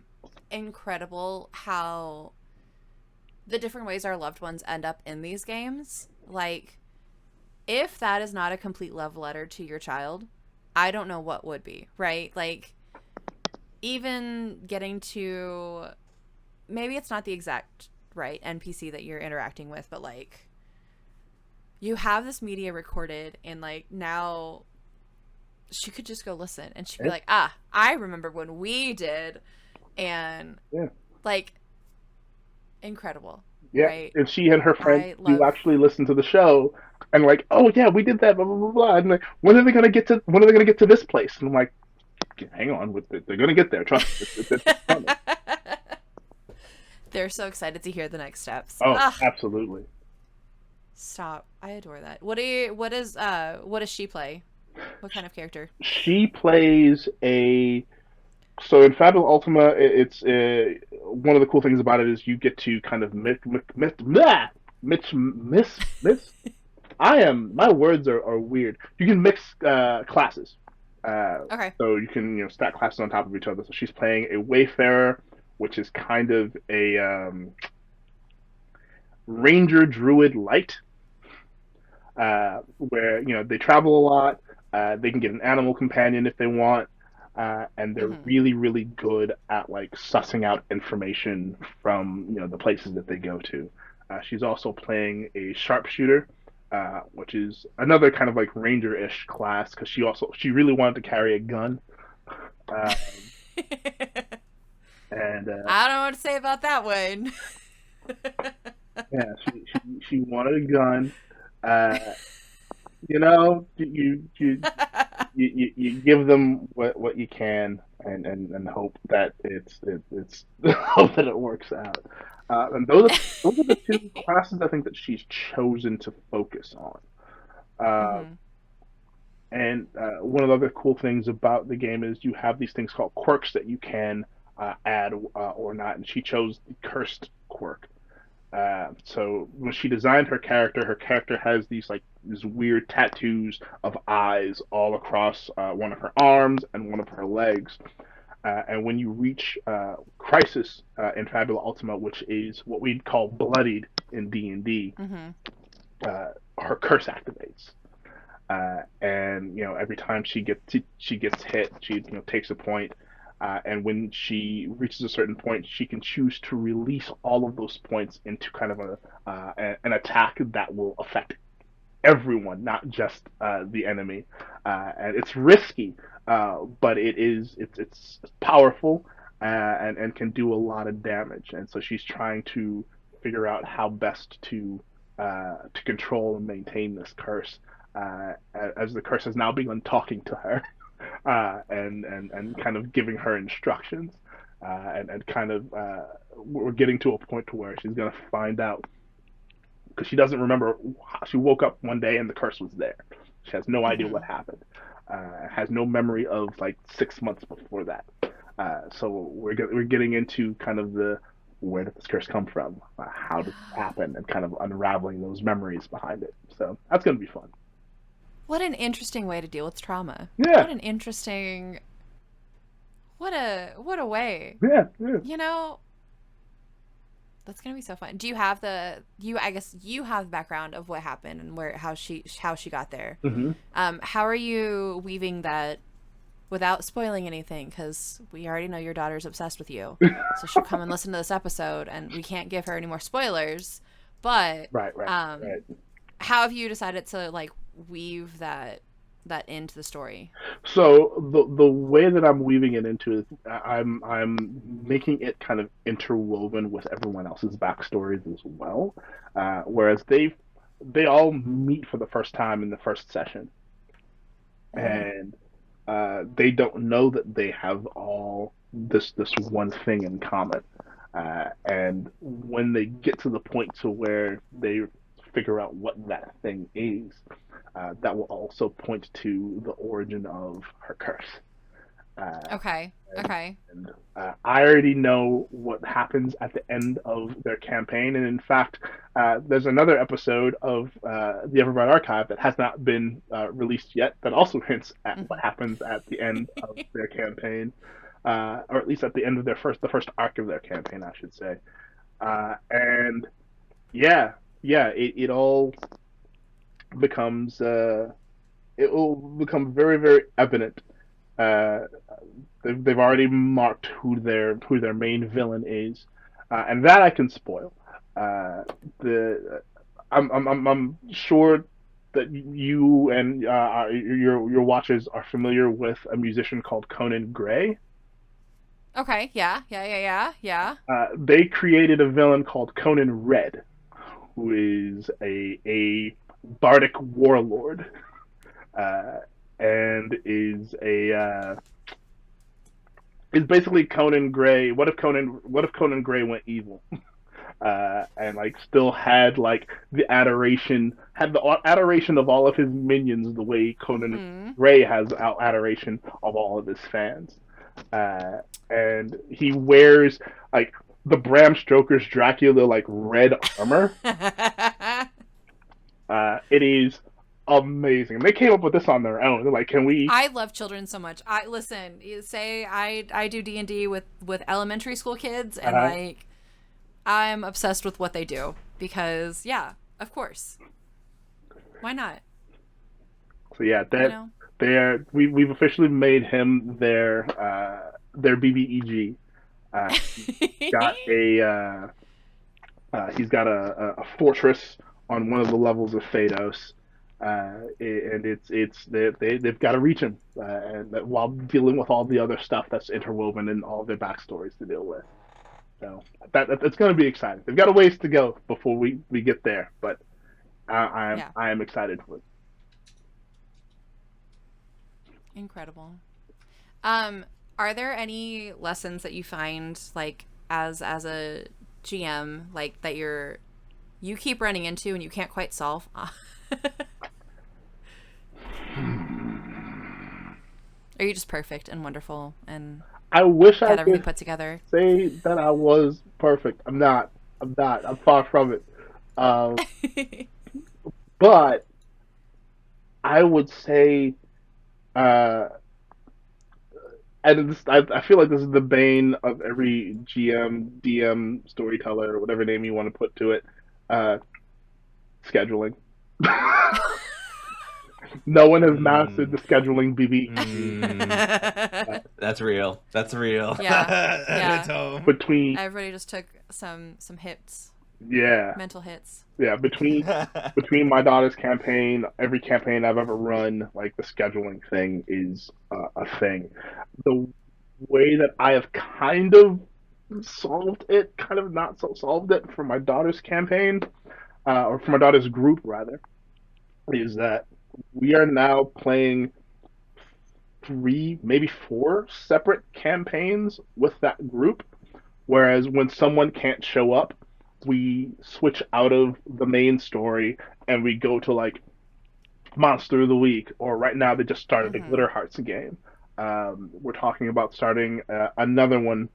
incredible how the different ways our loved ones end up in these games. Like, if that is not a complete love letter to your child, I don't know what would be, right? Like, even getting to, maybe it's not the exact right NPC that you're interacting with, but like, you have this media recorded, and like, now she could just go listen and she'd be like, I remember when we did, and Yeah. like, incredible. Yeah, Right? if she and her friends I love do actually listen to the show, and like, oh yeah, we did that, blah blah blah blah, and like, when are they gonna get to this place? And I'm like, hang on, they're gonna get there. Trust me, it's coming. They're so excited to hear the next steps. Oh, Ah, absolutely. stop. I adore that. What does she play? What kind of character? She plays a So in Fabula Ultima, it's one of the cool things about it is you get to kind of miss. My words are weird. You can mix classes. Okay. So you can stack classes on top of each other. So she's playing a Wayfarer, which is kind of a Ranger Druid light, where they travel a lot. They can get an animal companion if they want, and they're really, really good at like sussing out information from the places that they go to. She's also playing a sharpshooter, which is another kind of like ranger-ish class because she really wanted to carry a gun. Uh, and I don't know what to say about that one. yeah, she wanted a gun. Uh, you give them what you can, and hope that it's hope that it works out. And those are the two classes I think that she's chosen to focus on. And one of the other cool things about the game is you have these things called quirks that you can add or not, and she chose the cursed quirk. So when she designed her character has these weird tattoos of eyes all across one of her arms and one of her legs. And when you reach Crisis in Fabula Ultima, which is what we'd call bloodied in D&D, her curse activates. And every time she gets hit, she takes a point. And when she reaches a certain point, she can choose to release all of those points into kind of an attack that will affect everyone, not just the enemy. And it's risky, but it's powerful and can do a lot of damage. And so she's trying to figure out how best to control and maintain this curse, as the curse has now begun talking to her. And kind of giving her instructions, and kind of we're getting to a point to where she's gonna find out, because she doesn't remember. She woke up one day and the curse was there. She has no idea what happened. Has no memory of like 6 months before that. So we're getting into kind of the where did this curse come from? How did it happen? And kind of unraveling those memories behind it. So that's gonna be fun. What an interesting way to deal with trauma. Yeah. What an interesting. What a way. Yeah. That's gonna be so fun. Do you have I guess you have the background of what happened and how she got there. How are you weaving that without spoiling anything? Because we already know your daughter's obsessed with you, so she'll come and listen to this episode, and we can't give her any more spoilers. But Right. how have you decided to like weave that that into the story? So the way that I'm weaving it into is I'm making it kind of interwoven with everyone else's backstories as well. Whereas they all meet for the first time in the first session, Mm-hmm. and they don't know that they have all this one thing in common. And when they get to the point to where they figure out what that thing is, that will also point to the origin of her curse. Uh, Okay. and Okay. I already know what happens at the end of their campaign, and in fact, there's another episode of the Everbright Archive that has not been released yet that also hints at what Mm-hmm. happens at the end of their campaign, or at least at the end of the first arc of their campaign, I should say. And yeah, yeah, it all becomes it will become very very evident. Uh, they've already marked who their main villain is, and that I can spoil. The I'm sure that you and your watchers are familiar with a musician called Conan Gray. Okay. Yeah. Yeah. Yeah. Yeah. Yeah. They created a villain called Conan Red, who is a bardic warlord, uh, and is basically Conan Gray. What if Conan Gray went evil? And like still had like the adoration of all of his minions the way Conan Mm-hmm. Gray has adoration of all of his fans. Uh, and he wears like the Bram Stoker's Dracula like red armor. It is amazing. They came up with this on their own. They're like, can we? I love children so much. I listen. You say I do D&D with elementary school kids, and Uh, like I'm obsessed with what they do because yeah, of course. Why not? so yeah, You that know. we've officially made him their BBEG. Got he's got a fortress on one of the levels of Phaedos, and they've got to reach him, and while dealing with all the other stuff that's interwoven in all their backstories to deal with. So it's going to be exciting. They've got a ways to go before we get there, but Yeah. I am excited for it. Incredible. Are there any lessons that you find like as a GM like that you keep running into and you can't quite solve? Are you just perfect and wonderful and I wish I got everything could put together? say that I was perfect. I'm not. I'm not. I'm far from it. Um, but I would say, uh, and I feel like this is the bane of every GM, DM, storyteller, or whatever name you want to put to it. Uh, Scheduling. No one has mastered the Mm, scheduling BBEG. Yeah. that's real. That's real. Yeah. It's home. Between Everybody just took some hits, yeah, mental hits. yeah, between my daughter's campaign, every campaign I've ever run, like the scheduling thing is a thing. The way that I have kind of solved it, kind of not so solved it for my daughter's campaign, or for my daughter's group rather, is that we are now playing three, maybe four separate campaigns with that group. Whereas when someone can't show up, we switch out of the main story and we go to like Monster of the Week, or right now they just started a Mm-hmm. Glitter Hearts game. We're talking about starting another one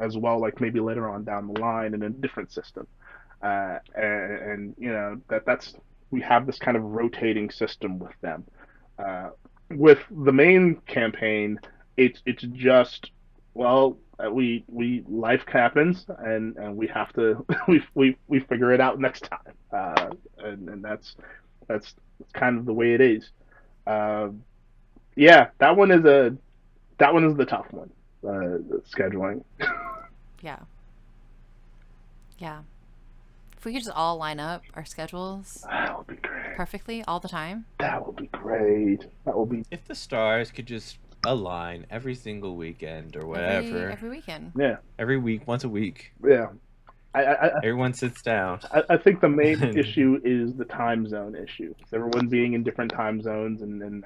as well, like maybe later on down the line in a different system. And you know that's we have this kind of rotating system with them. Uh, with the main campaign, it's just well, we life happens and we have to we figure it out next time. And that's kind of the way it is. Uh, yeah, that one is the tough one. The scheduling. Yeah. Yeah. If we could just all line up our schedules, That would be great. perfectly all the time? That would be great. That would be. If the stars could just align every single weekend or whatever. Every weekend. Yeah. Every week, once a week. Yeah. Everyone sits down. I think the main issue is the time zone issue. Everyone being in different time zones and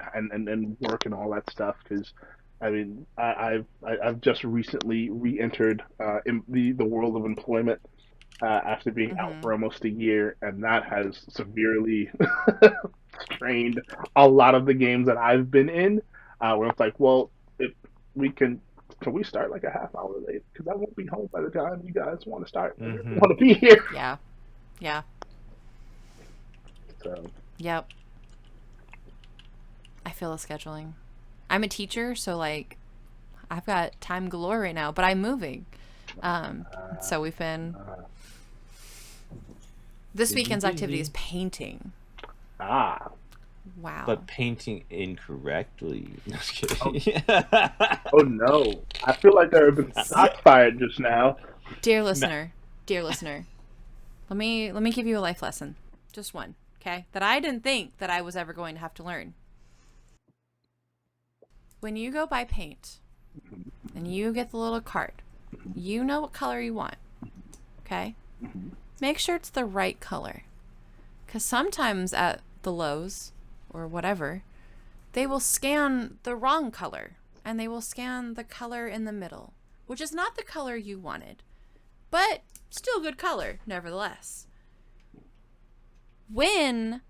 work and all that stuff. Because, I mean, I've just recently re-entered in the world of employment after being out for almost a year, and that has severely strained a lot of the games that I've been in. Where it's like, well, if we can we start like a half hour late? Because I won't be home by the time you guys want to start. Want to be here. Yeah. So. Yep. I feel the scheduling. I'm a teacher, so like, I've got time galore right now, but I'm moving. So we've been. This weekend's activity is painting. Wow. But painting incorrectly. No, just kidding. Oh no. I feel like there have been shots fired just now. Dear listener, let me give you a life lesson. Just one, okay? That I didn't think that I was ever going to have to learn. When you go buy paint and you get the little card, you know what color you want, okay? Make sure it's the right color. Because sometimes at the Lowe's or whatever, they will scan the wrong color, and they will scan the color in the middle, which is not the color you wanted, but still good color nevertheless. When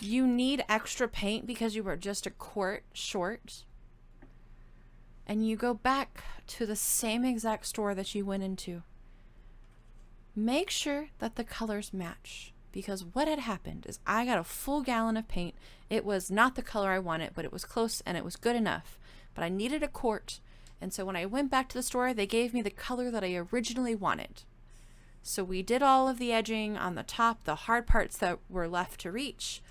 you need extra paint because you were just a quart short, and you go back to the same exact store that you went into, make sure that the colors match. Because what had happened is I got a full gallon of paint. It was not the color I wanted, but it was close and it was good enough. But I needed a quart. And so when I went back to the store, they gave me the color that I originally wanted. So we did all of the edging on the top, the hard parts that were left to reach.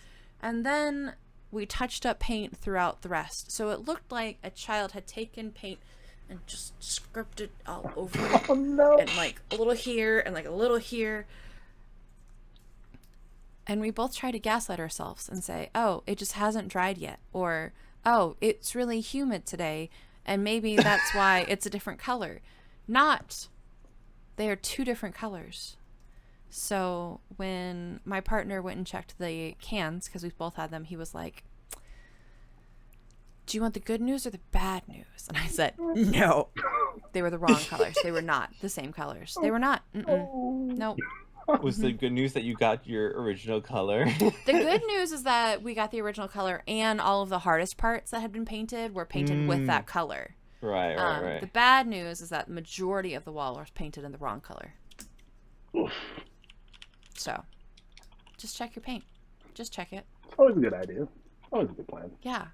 And then we touched up paint throughout the rest. So it looked like a child had taken paint and just scripted it all over it. Oh no. And like a little here and like a little here. And we both try to gaslight ourselves and say, oh, it just hasn't dried yet. Or, oh, it's really humid today, and maybe that's why it's a different color. Not. They are two different colors. So when my partner went and checked the cans, because we both had them, he was like, do you want the good news or the bad news? And I said, no. They were the wrong colors. They were not the same colors. They were not. Nope. Was the good news that you got your original color? The good news is that we got the original color, and all of the hardest parts that had been painted were painted with that color. Right. The bad news is that the majority of the wall was painted in the wrong color. Oof. So, just check your paint. Just check it. Always a good idea. Always a good plan. Yeah.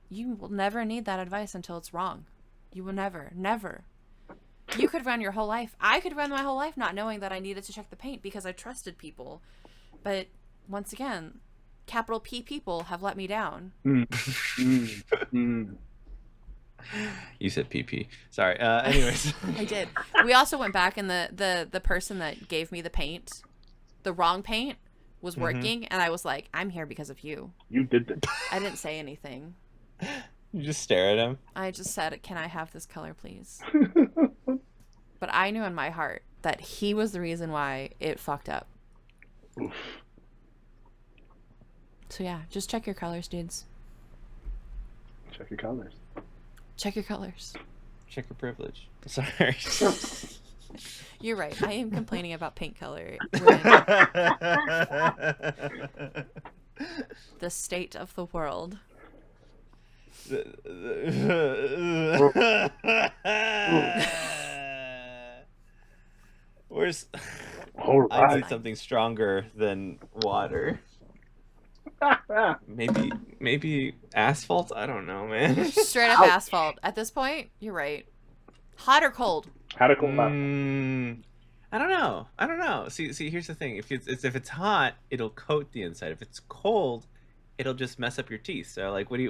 You will never need that advice until it's wrong. You will never. You could run your whole life. I could run my whole life not knowing that I needed to check the paint because I trusted people. But once again, capital P people have let me down. You said PP. Sorry. Anyways. I did. We also went back, and the person that gave me the paint, the wrong paint, was working, and I was like, I'm here because of you. You did that. I didn't say anything. You just stare at him. I just said, can I have this color, please? But I knew in my heart that he was the reason why it fucked up. Oof. So yeah, just check your colors, dudes. Check your colors. Check your colors. Check your privilege. Sorry. You're right. I am complaining about paint color. The state of the world. Where's All I right. need something stronger than water. Maybe asphalt? I don't know, man. Straight up asphalt. At this point, you're right. Hot or cold? How to cool down. I don't know. See, here's the thing. If it's hot, it'll coat the inside. If it's cold, it'll just mess up your teeth. So, like, which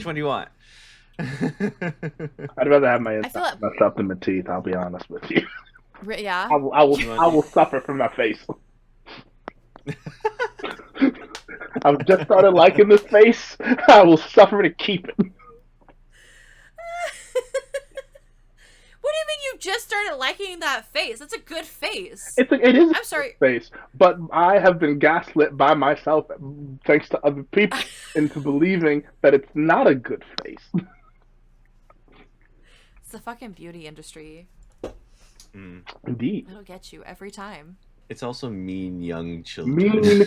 one do you want? I'd rather have my feel inside like- messed up than my teeth. I'll be honest with you. Yeah. I will suffer from my face. I've just started liking this face. I will suffer to keep it. What do you mean you just started liking that face? That's a good face. It is I'm sorry. good face, but I have been gaslit by myself, thanks to other people, into believing that it's not a good face. It's the fucking beauty industry. Indeed. It'll get you every time. It's also mean young children. Mean young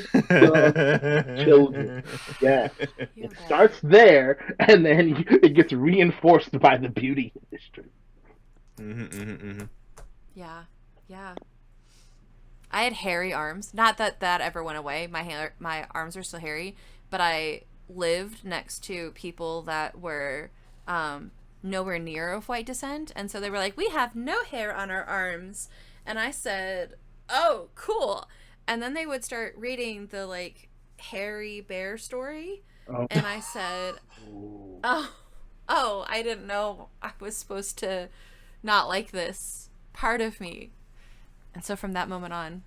children. Yeah. It starts there, and then it gets reinforced by the beauty industry. Yeah. I had hairy arms. Not that ever went away. My arms are still hairy, but I lived next to people that were nowhere near of white descent, and so they were like, "We have no hair on our arms," and I said, "Oh, cool." And then they would start reading the like hairy bear story, and I said, "Oh, I didn't know I was supposed to not like this part of me." And so from that moment on,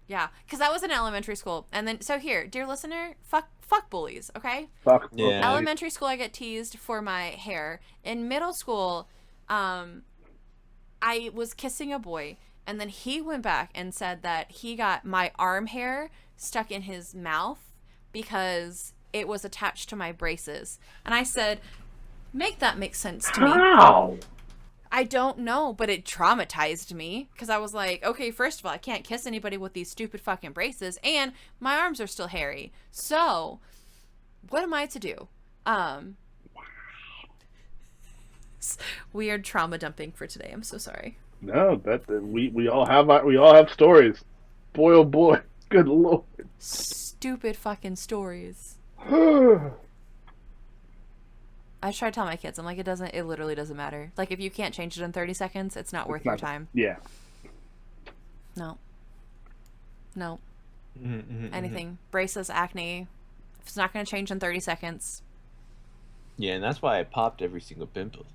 yeah, because that was in elementary school. And then, so here, dear listener, fuck bullies, okay? Fuck. Yeah. Elementary school, I get teased for my hair. In middle school, I was kissing a boy, and then he went back and said that he got my arm hair stuck in his mouth because it was attached to my braces. And I said, make that make sense to me. How? I don't know, but it traumatized me because I was like, okay, first of all, I can't kiss anybody with these stupid fucking braces, and my arms are still hairy. So, what am I to do? Weird trauma dumping for today. I'm so sorry. No, that we all have stories. Boy, oh boy, good lord. Stupid fucking stories. I try to tell my kids, I'm like, it literally doesn't matter. Like, if you can't change it in 30 seconds, it's not worth your time. Yeah. No. Anything. Braces, acne. If it's not going to change in 30 seconds. Yeah, and that's why I popped every single pimple.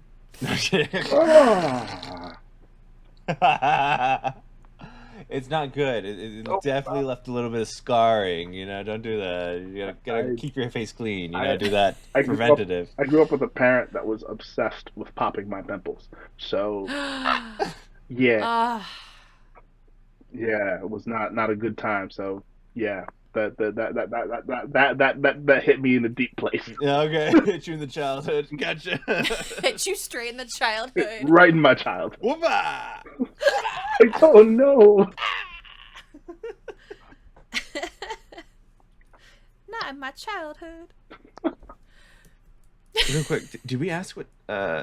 It's not good. It definitely left a little bit of scarring. Don't do that. You gotta keep your face clean. Do that preventative. I grew up with a parent that was obsessed with popping my pimples. So, yeah, it was not a good time. So, yeah, that hit me in a deep place. Yeah, okay. Hit you in the childhood. Gotcha. Hit you straight in the childhood. Right in my childhood. Whoopah! Oh no! Not in my childhood. Real quick, did we ask what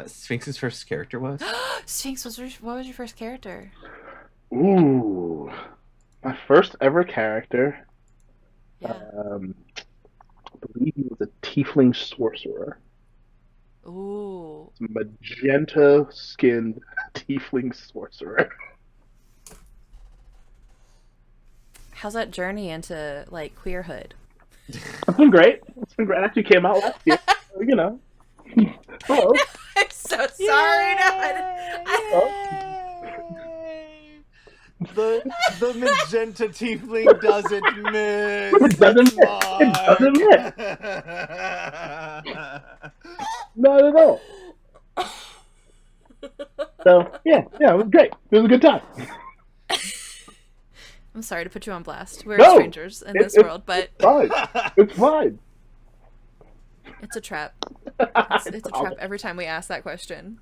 Sphinx's first character was? Sphinx, what was your first character? Ooh, my first ever character. Yeah. I believe he was a tiefling sorcerer. Ooh. Magenta-skinned tiefling sorcerer. How's that journey into like queerhood? It's been great. It actually came out last year. Hello. I'm so sorry. The magenta tiefling doesn't miss. It doesn't miss. Not at all. So yeah, it was great. It was a good time. I'm sorry to put you on blast. We're No, strangers in this world, but it's fine. It's a trap. It's a trap every time we ask that question.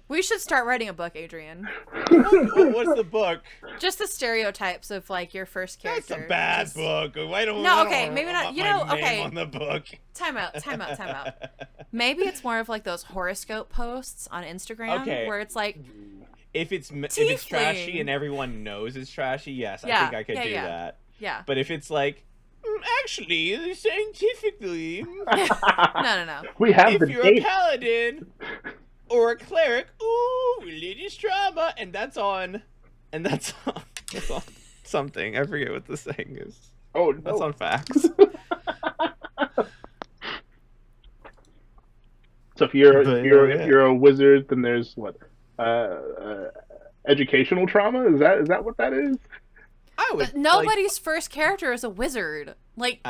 We should start writing a book, Adrian. What's the book? Just the stereotypes of like your first character. That's a bad book. Why don't No, I okay, don't maybe not. want my name on the book. Time out. Maybe it's more of like those horoscope posts on Instagram where it's like, if it's trashy and everyone knows it's trashy, yes, I think I could do that. Yeah. But if it's like, actually, scientifically, no. We have if you're a paladin or a cleric, religious trauma, and that's on something. I forget what the saying is. Oh no, that's on facts. So if you're a wizard, then there's what? Educational trauma? Is that what that is? I would. But nobody's first character is a wizard. Like,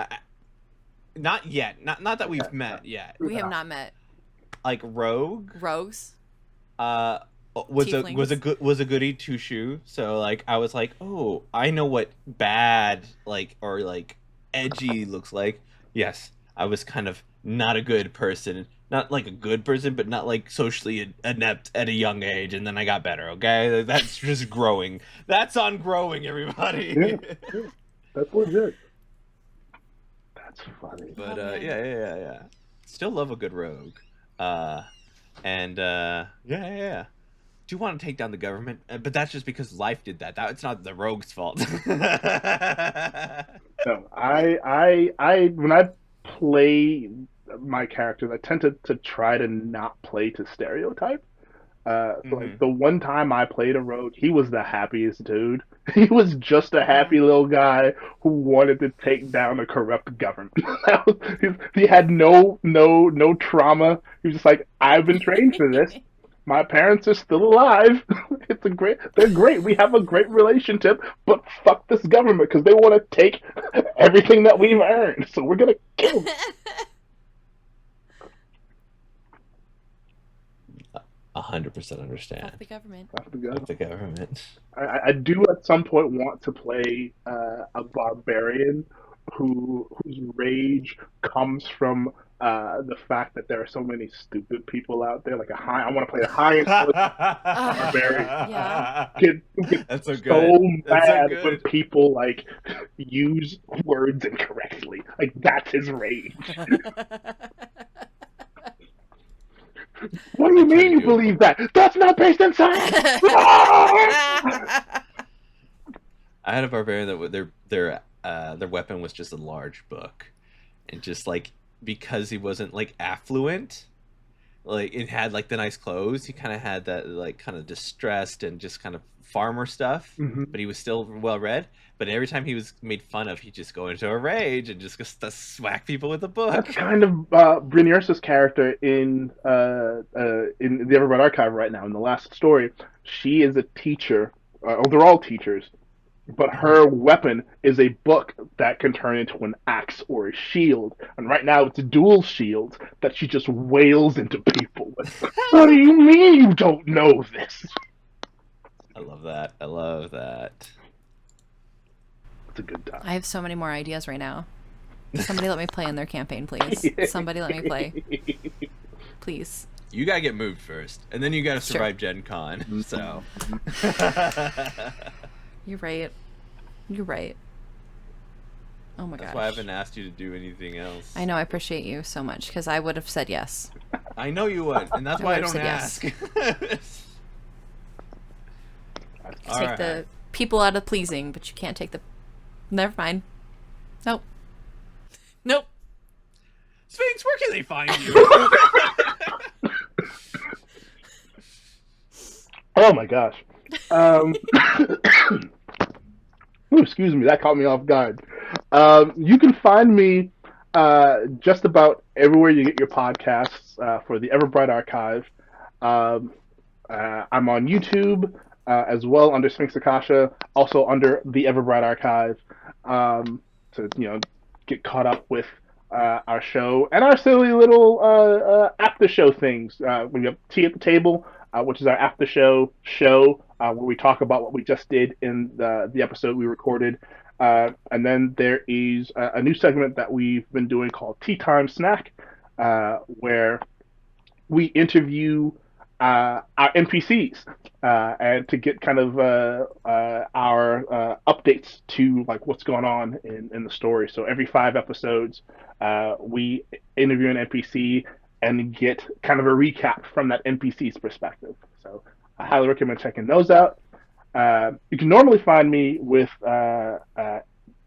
not yet. Not that we've met yet. we have not met. Like rogue. Rogues. Was a goody two shoe. So like I was like, oh, I know what bad or edgy looks like. Yes, I was kind of not a good person. Not like a good person, but not like socially inept at a young age, and then I got better, okay? That's just growing. That's on growing, everybody. Yeah. That's legit. That's funny. But yeah. Still love a good rogue. Yeah. Do want to take down the government, but that's just because life did that. It's not the rogue's fault. No, I when I play my characters, I tend to try to not play to stereotype. So like the one time I played a rogue, he was the happiest dude. He was just a happy little guy who wanted to take down a corrupt government. He had no trauma. He was just like, I've been trained for this. My parents are still alive. They're great. We have a great relationship, but fuck this government because they want to take everything that we've earned. So we're gonna kill them. 100% understand. Fuck the government. Fuck the government. I do at some point want to play a barbarian whose rage comes from the fact that there are so many stupid people out there. Like I want to play a high intelligence barbarian. Yeah. Get so mad when people like use words incorrectly. Like that's his rage. What do you mean you believe that? That's not based in science. I had a barbarian that their weapon was just a large book, and just like because he wasn't like affluent, like it had like the nice clothes, he kind of had that like kind of distressed and just kind of farmer stuff, but he was still well read. But every time he was made fun of, he'd just go into a rage and just smack people with a book. That's kind of Brynjolf's character in the Everbright Archive right now. In the last story, she is a teacher. They're all teachers, but her weapon is a book that can turn into an axe or a shield. And right now, it's a dual shield that she just wails into people. What do you mean you don't know this? I love that. It's a good time. I have so many more ideas right now. Somebody let me play in their campaign, please. Somebody let me play. Please. You gotta get moved first, and then you gotta survive Gen Con, so... You're right. Oh my gosh. That's why I haven't asked you to do anything else. I know, I appreciate you so much, because I would have said yes. I know you would, and that's why I don't ask. Take the people out of pleasing, but you can't take the... Never mind. Nope. Sphinx, where can they find you? Oh my gosh. Ooh, excuse me, that caught me off guard. You can find me just about everywhere you get your podcasts for the Everbright Archive. I'm on YouTube as well under Sphinx Akashaa, also under the Everbright Archive. To get caught up with our show and our silly little after show things. We have Tea at the Table, which is our after show where we talk about what we just did in the episode we recorded. And then there is a new segment that we've been doing called Tea Time Snack, where we interview our NPCs and to get kind of our updates to like what's going on in the story. So every 5 episodes, we interview an NPC and get kind of a recap from that NPC's perspective. So I highly recommend checking those out. You can normally find me with Dinner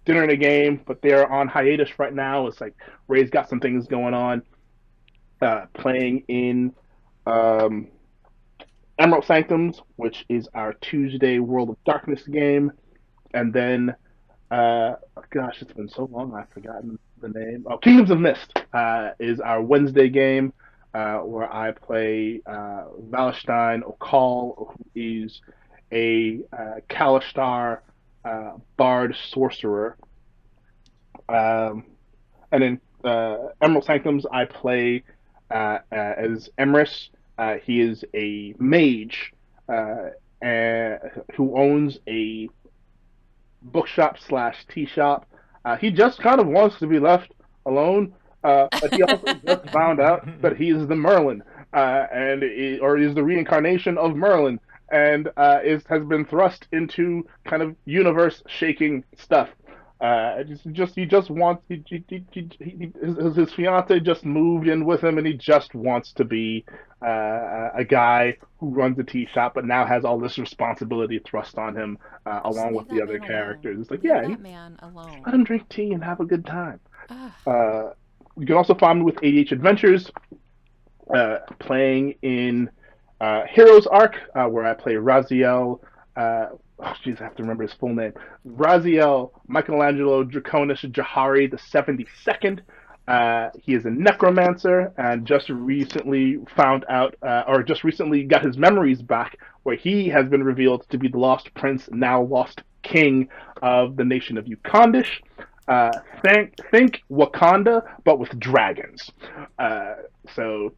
and a Game, but they're on hiatus right now. It's like Ray's got some things going on, playing in Emerald Sanctums, which is our Tuesday World of Darkness game. And then, gosh, it's been so long I've forgotten the name. Oh, Kingdoms of Mist is our Wednesday game, where I play Valestein O'Call, who is a Kalashtar bard sorcerer. Um, and in Emerald Sanctums, I play as Emrys. He is a mage uh, who owns a bookshop slash tea shop. He just kind of wants to be left alone, but he also just found out that he is the Merlin, or is the reincarnation of Merlin, and has been thrust into kind of universe shaking stuff. He just wants his fiance just moved in with him, and he just wants to be a guy who runs a tea shop, but now has all this responsibility thrust on him, Just along leave with the that other man alone. characters. It's like, Leave yeah, that man alone. let him drink tea and have a good time. Ugh. You can also find me with ADH Adventures, playing in Heroes Arc, where I play Raziel. Oh, jeez, I have to remember his full name. Raziel Michelangelo Draconis Jahari the 72nd. He is a necromancer and just recently found out, or just recently got his memories back, where he has been revealed to be the lost prince, now lost king of the nation of Ukondish. Think Wakanda, but with dragons. So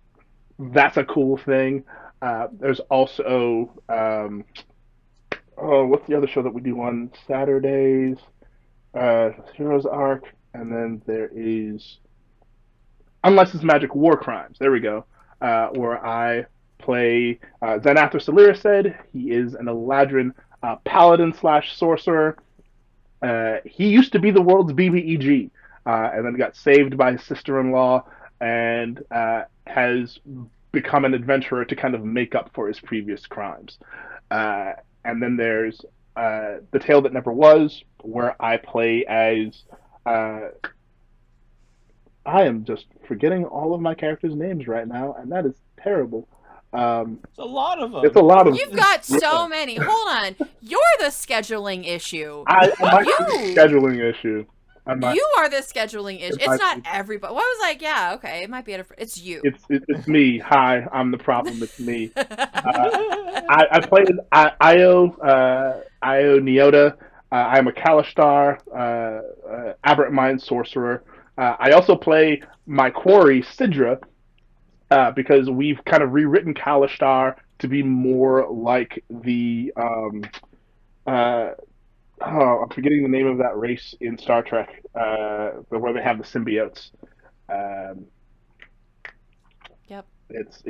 that's a cool thing. There's also what's the other show that we do on Saturdays? Heroes Arc, and then there is Unlicensed Magic War Crimes. There we go. Where I play Xanathar Salir. He is an Eladrin paladin slash sorcerer. He used to be the world's BBEG, and then got saved by his sister-in-law, and has become an adventurer to kind of make up for his previous crimes. And then there's The Tale That Never Was, where I play as. I am just forgetting all of my characters' names right now, and that is terrible. It's a lot of them. It's a lot of. You've got so many. Hold on. You're the scheduling issue. I might be the scheduling issue. You are the scheduling issue. It's not everybody. Well, I was like, yeah, okay, it might be it's you. It's me. Hi, I'm the problem. It's me. I played Io Neota. I'm a Kalashtar, Aberrant Mind sorcerer. I also play my quarry Sidra, because we've kind of rewritten Kalashtar to be more like the I'm forgetting the name of that race in Star Trek, where they have the symbiotes. Yep. It's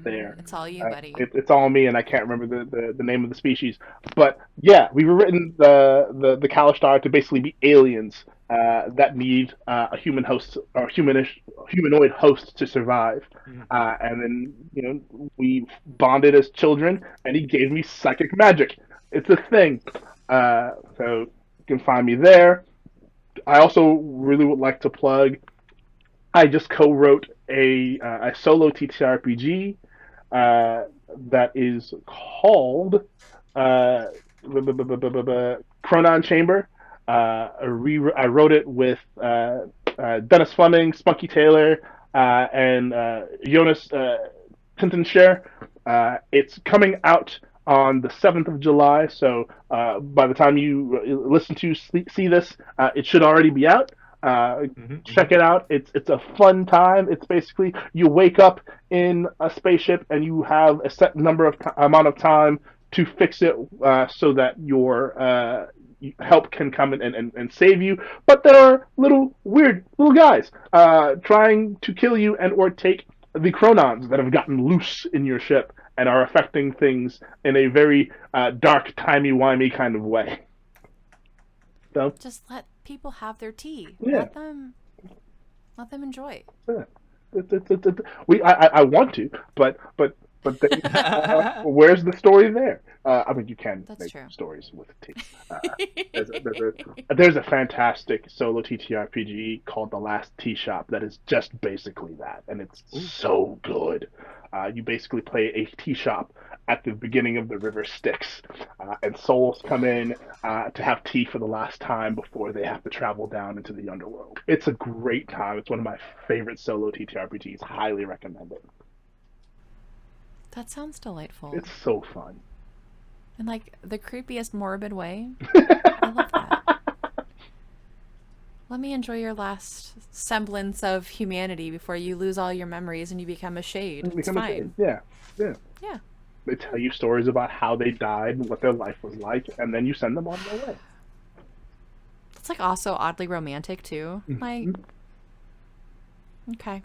there. It's all you, buddy. It's all me, and I can't remember the name of the species. But yeah, we've written the Kalashtar to basically be aliens that need a human host or humanoid host to survive. And then we bonded as children, and he gave me psychic magic. It's a thing. So you can find me there. I also really would like to plug. I just co-wrote a solo TTRPG that is called Chronon Chamber. I wrote it with Dennis Fleming, Spunky Taylor, and Jonas Tintenshare. It's coming out on the 7th of July, so by the time you listen to see this, it should already be out. Check it out. It's a fun time. It's basically you wake up in a spaceship and you have a set amount of time to fix it, so that your help can come and save you. But there are weird little guys trying to kill you and or take the Chronons that have gotten loose in your ship and are affecting things in a very dark, timey-wimey kind of way. So just let people have their tea. Yeah. Let them enjoy. Yeah. I want to, but where's the story there? I mean, you can make stories with tea. There's a fantastic solo TTRPG called The Last Tea Shop that is just basically that, and it's so good. You basically play a tea shop at the beginning of the river Styx, and souls come in to have tea for the last time before they have to travel down into the underworld. It's a great time. It's one of my favorite solo TTRPGs. Highly recommend it. That sounds delightful. It's so fun. In like the creepiest morbid way. I love that. Let me enjoy your last semblance of humanity before you lose all your memories and you become a shade. It's fine. Yeah. Yeah. They tell you stories about how they died and what their life was like, and then you send them on their way. It's like also oddly romantic too. Like, okay.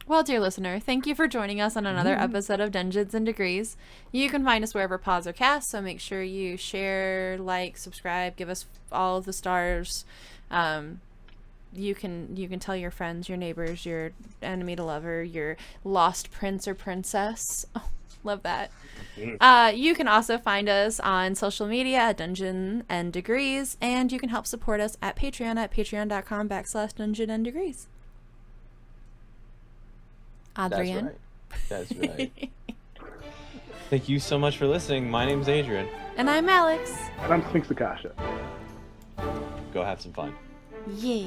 Well, dear listener, thank you for joining us on another episode of Dungeons and Degrees. You can find us wherever pods are cast, so make sure you share, like, subscribe, give us all of the stars. You can tell your friends, your neighbors, your enemy to lover, your lost prince or princess. Oh, love that. You can also find us on social media at Dungeon and Degrees, and you can help support us at Patreon at patreon.com/Dungeon and Degrees. Adrian. That's right. Thank you so much for listening. My name's Adrian. And I'm Alex. And I'm Sphinx Akashaa. Go have some fun. Yeah.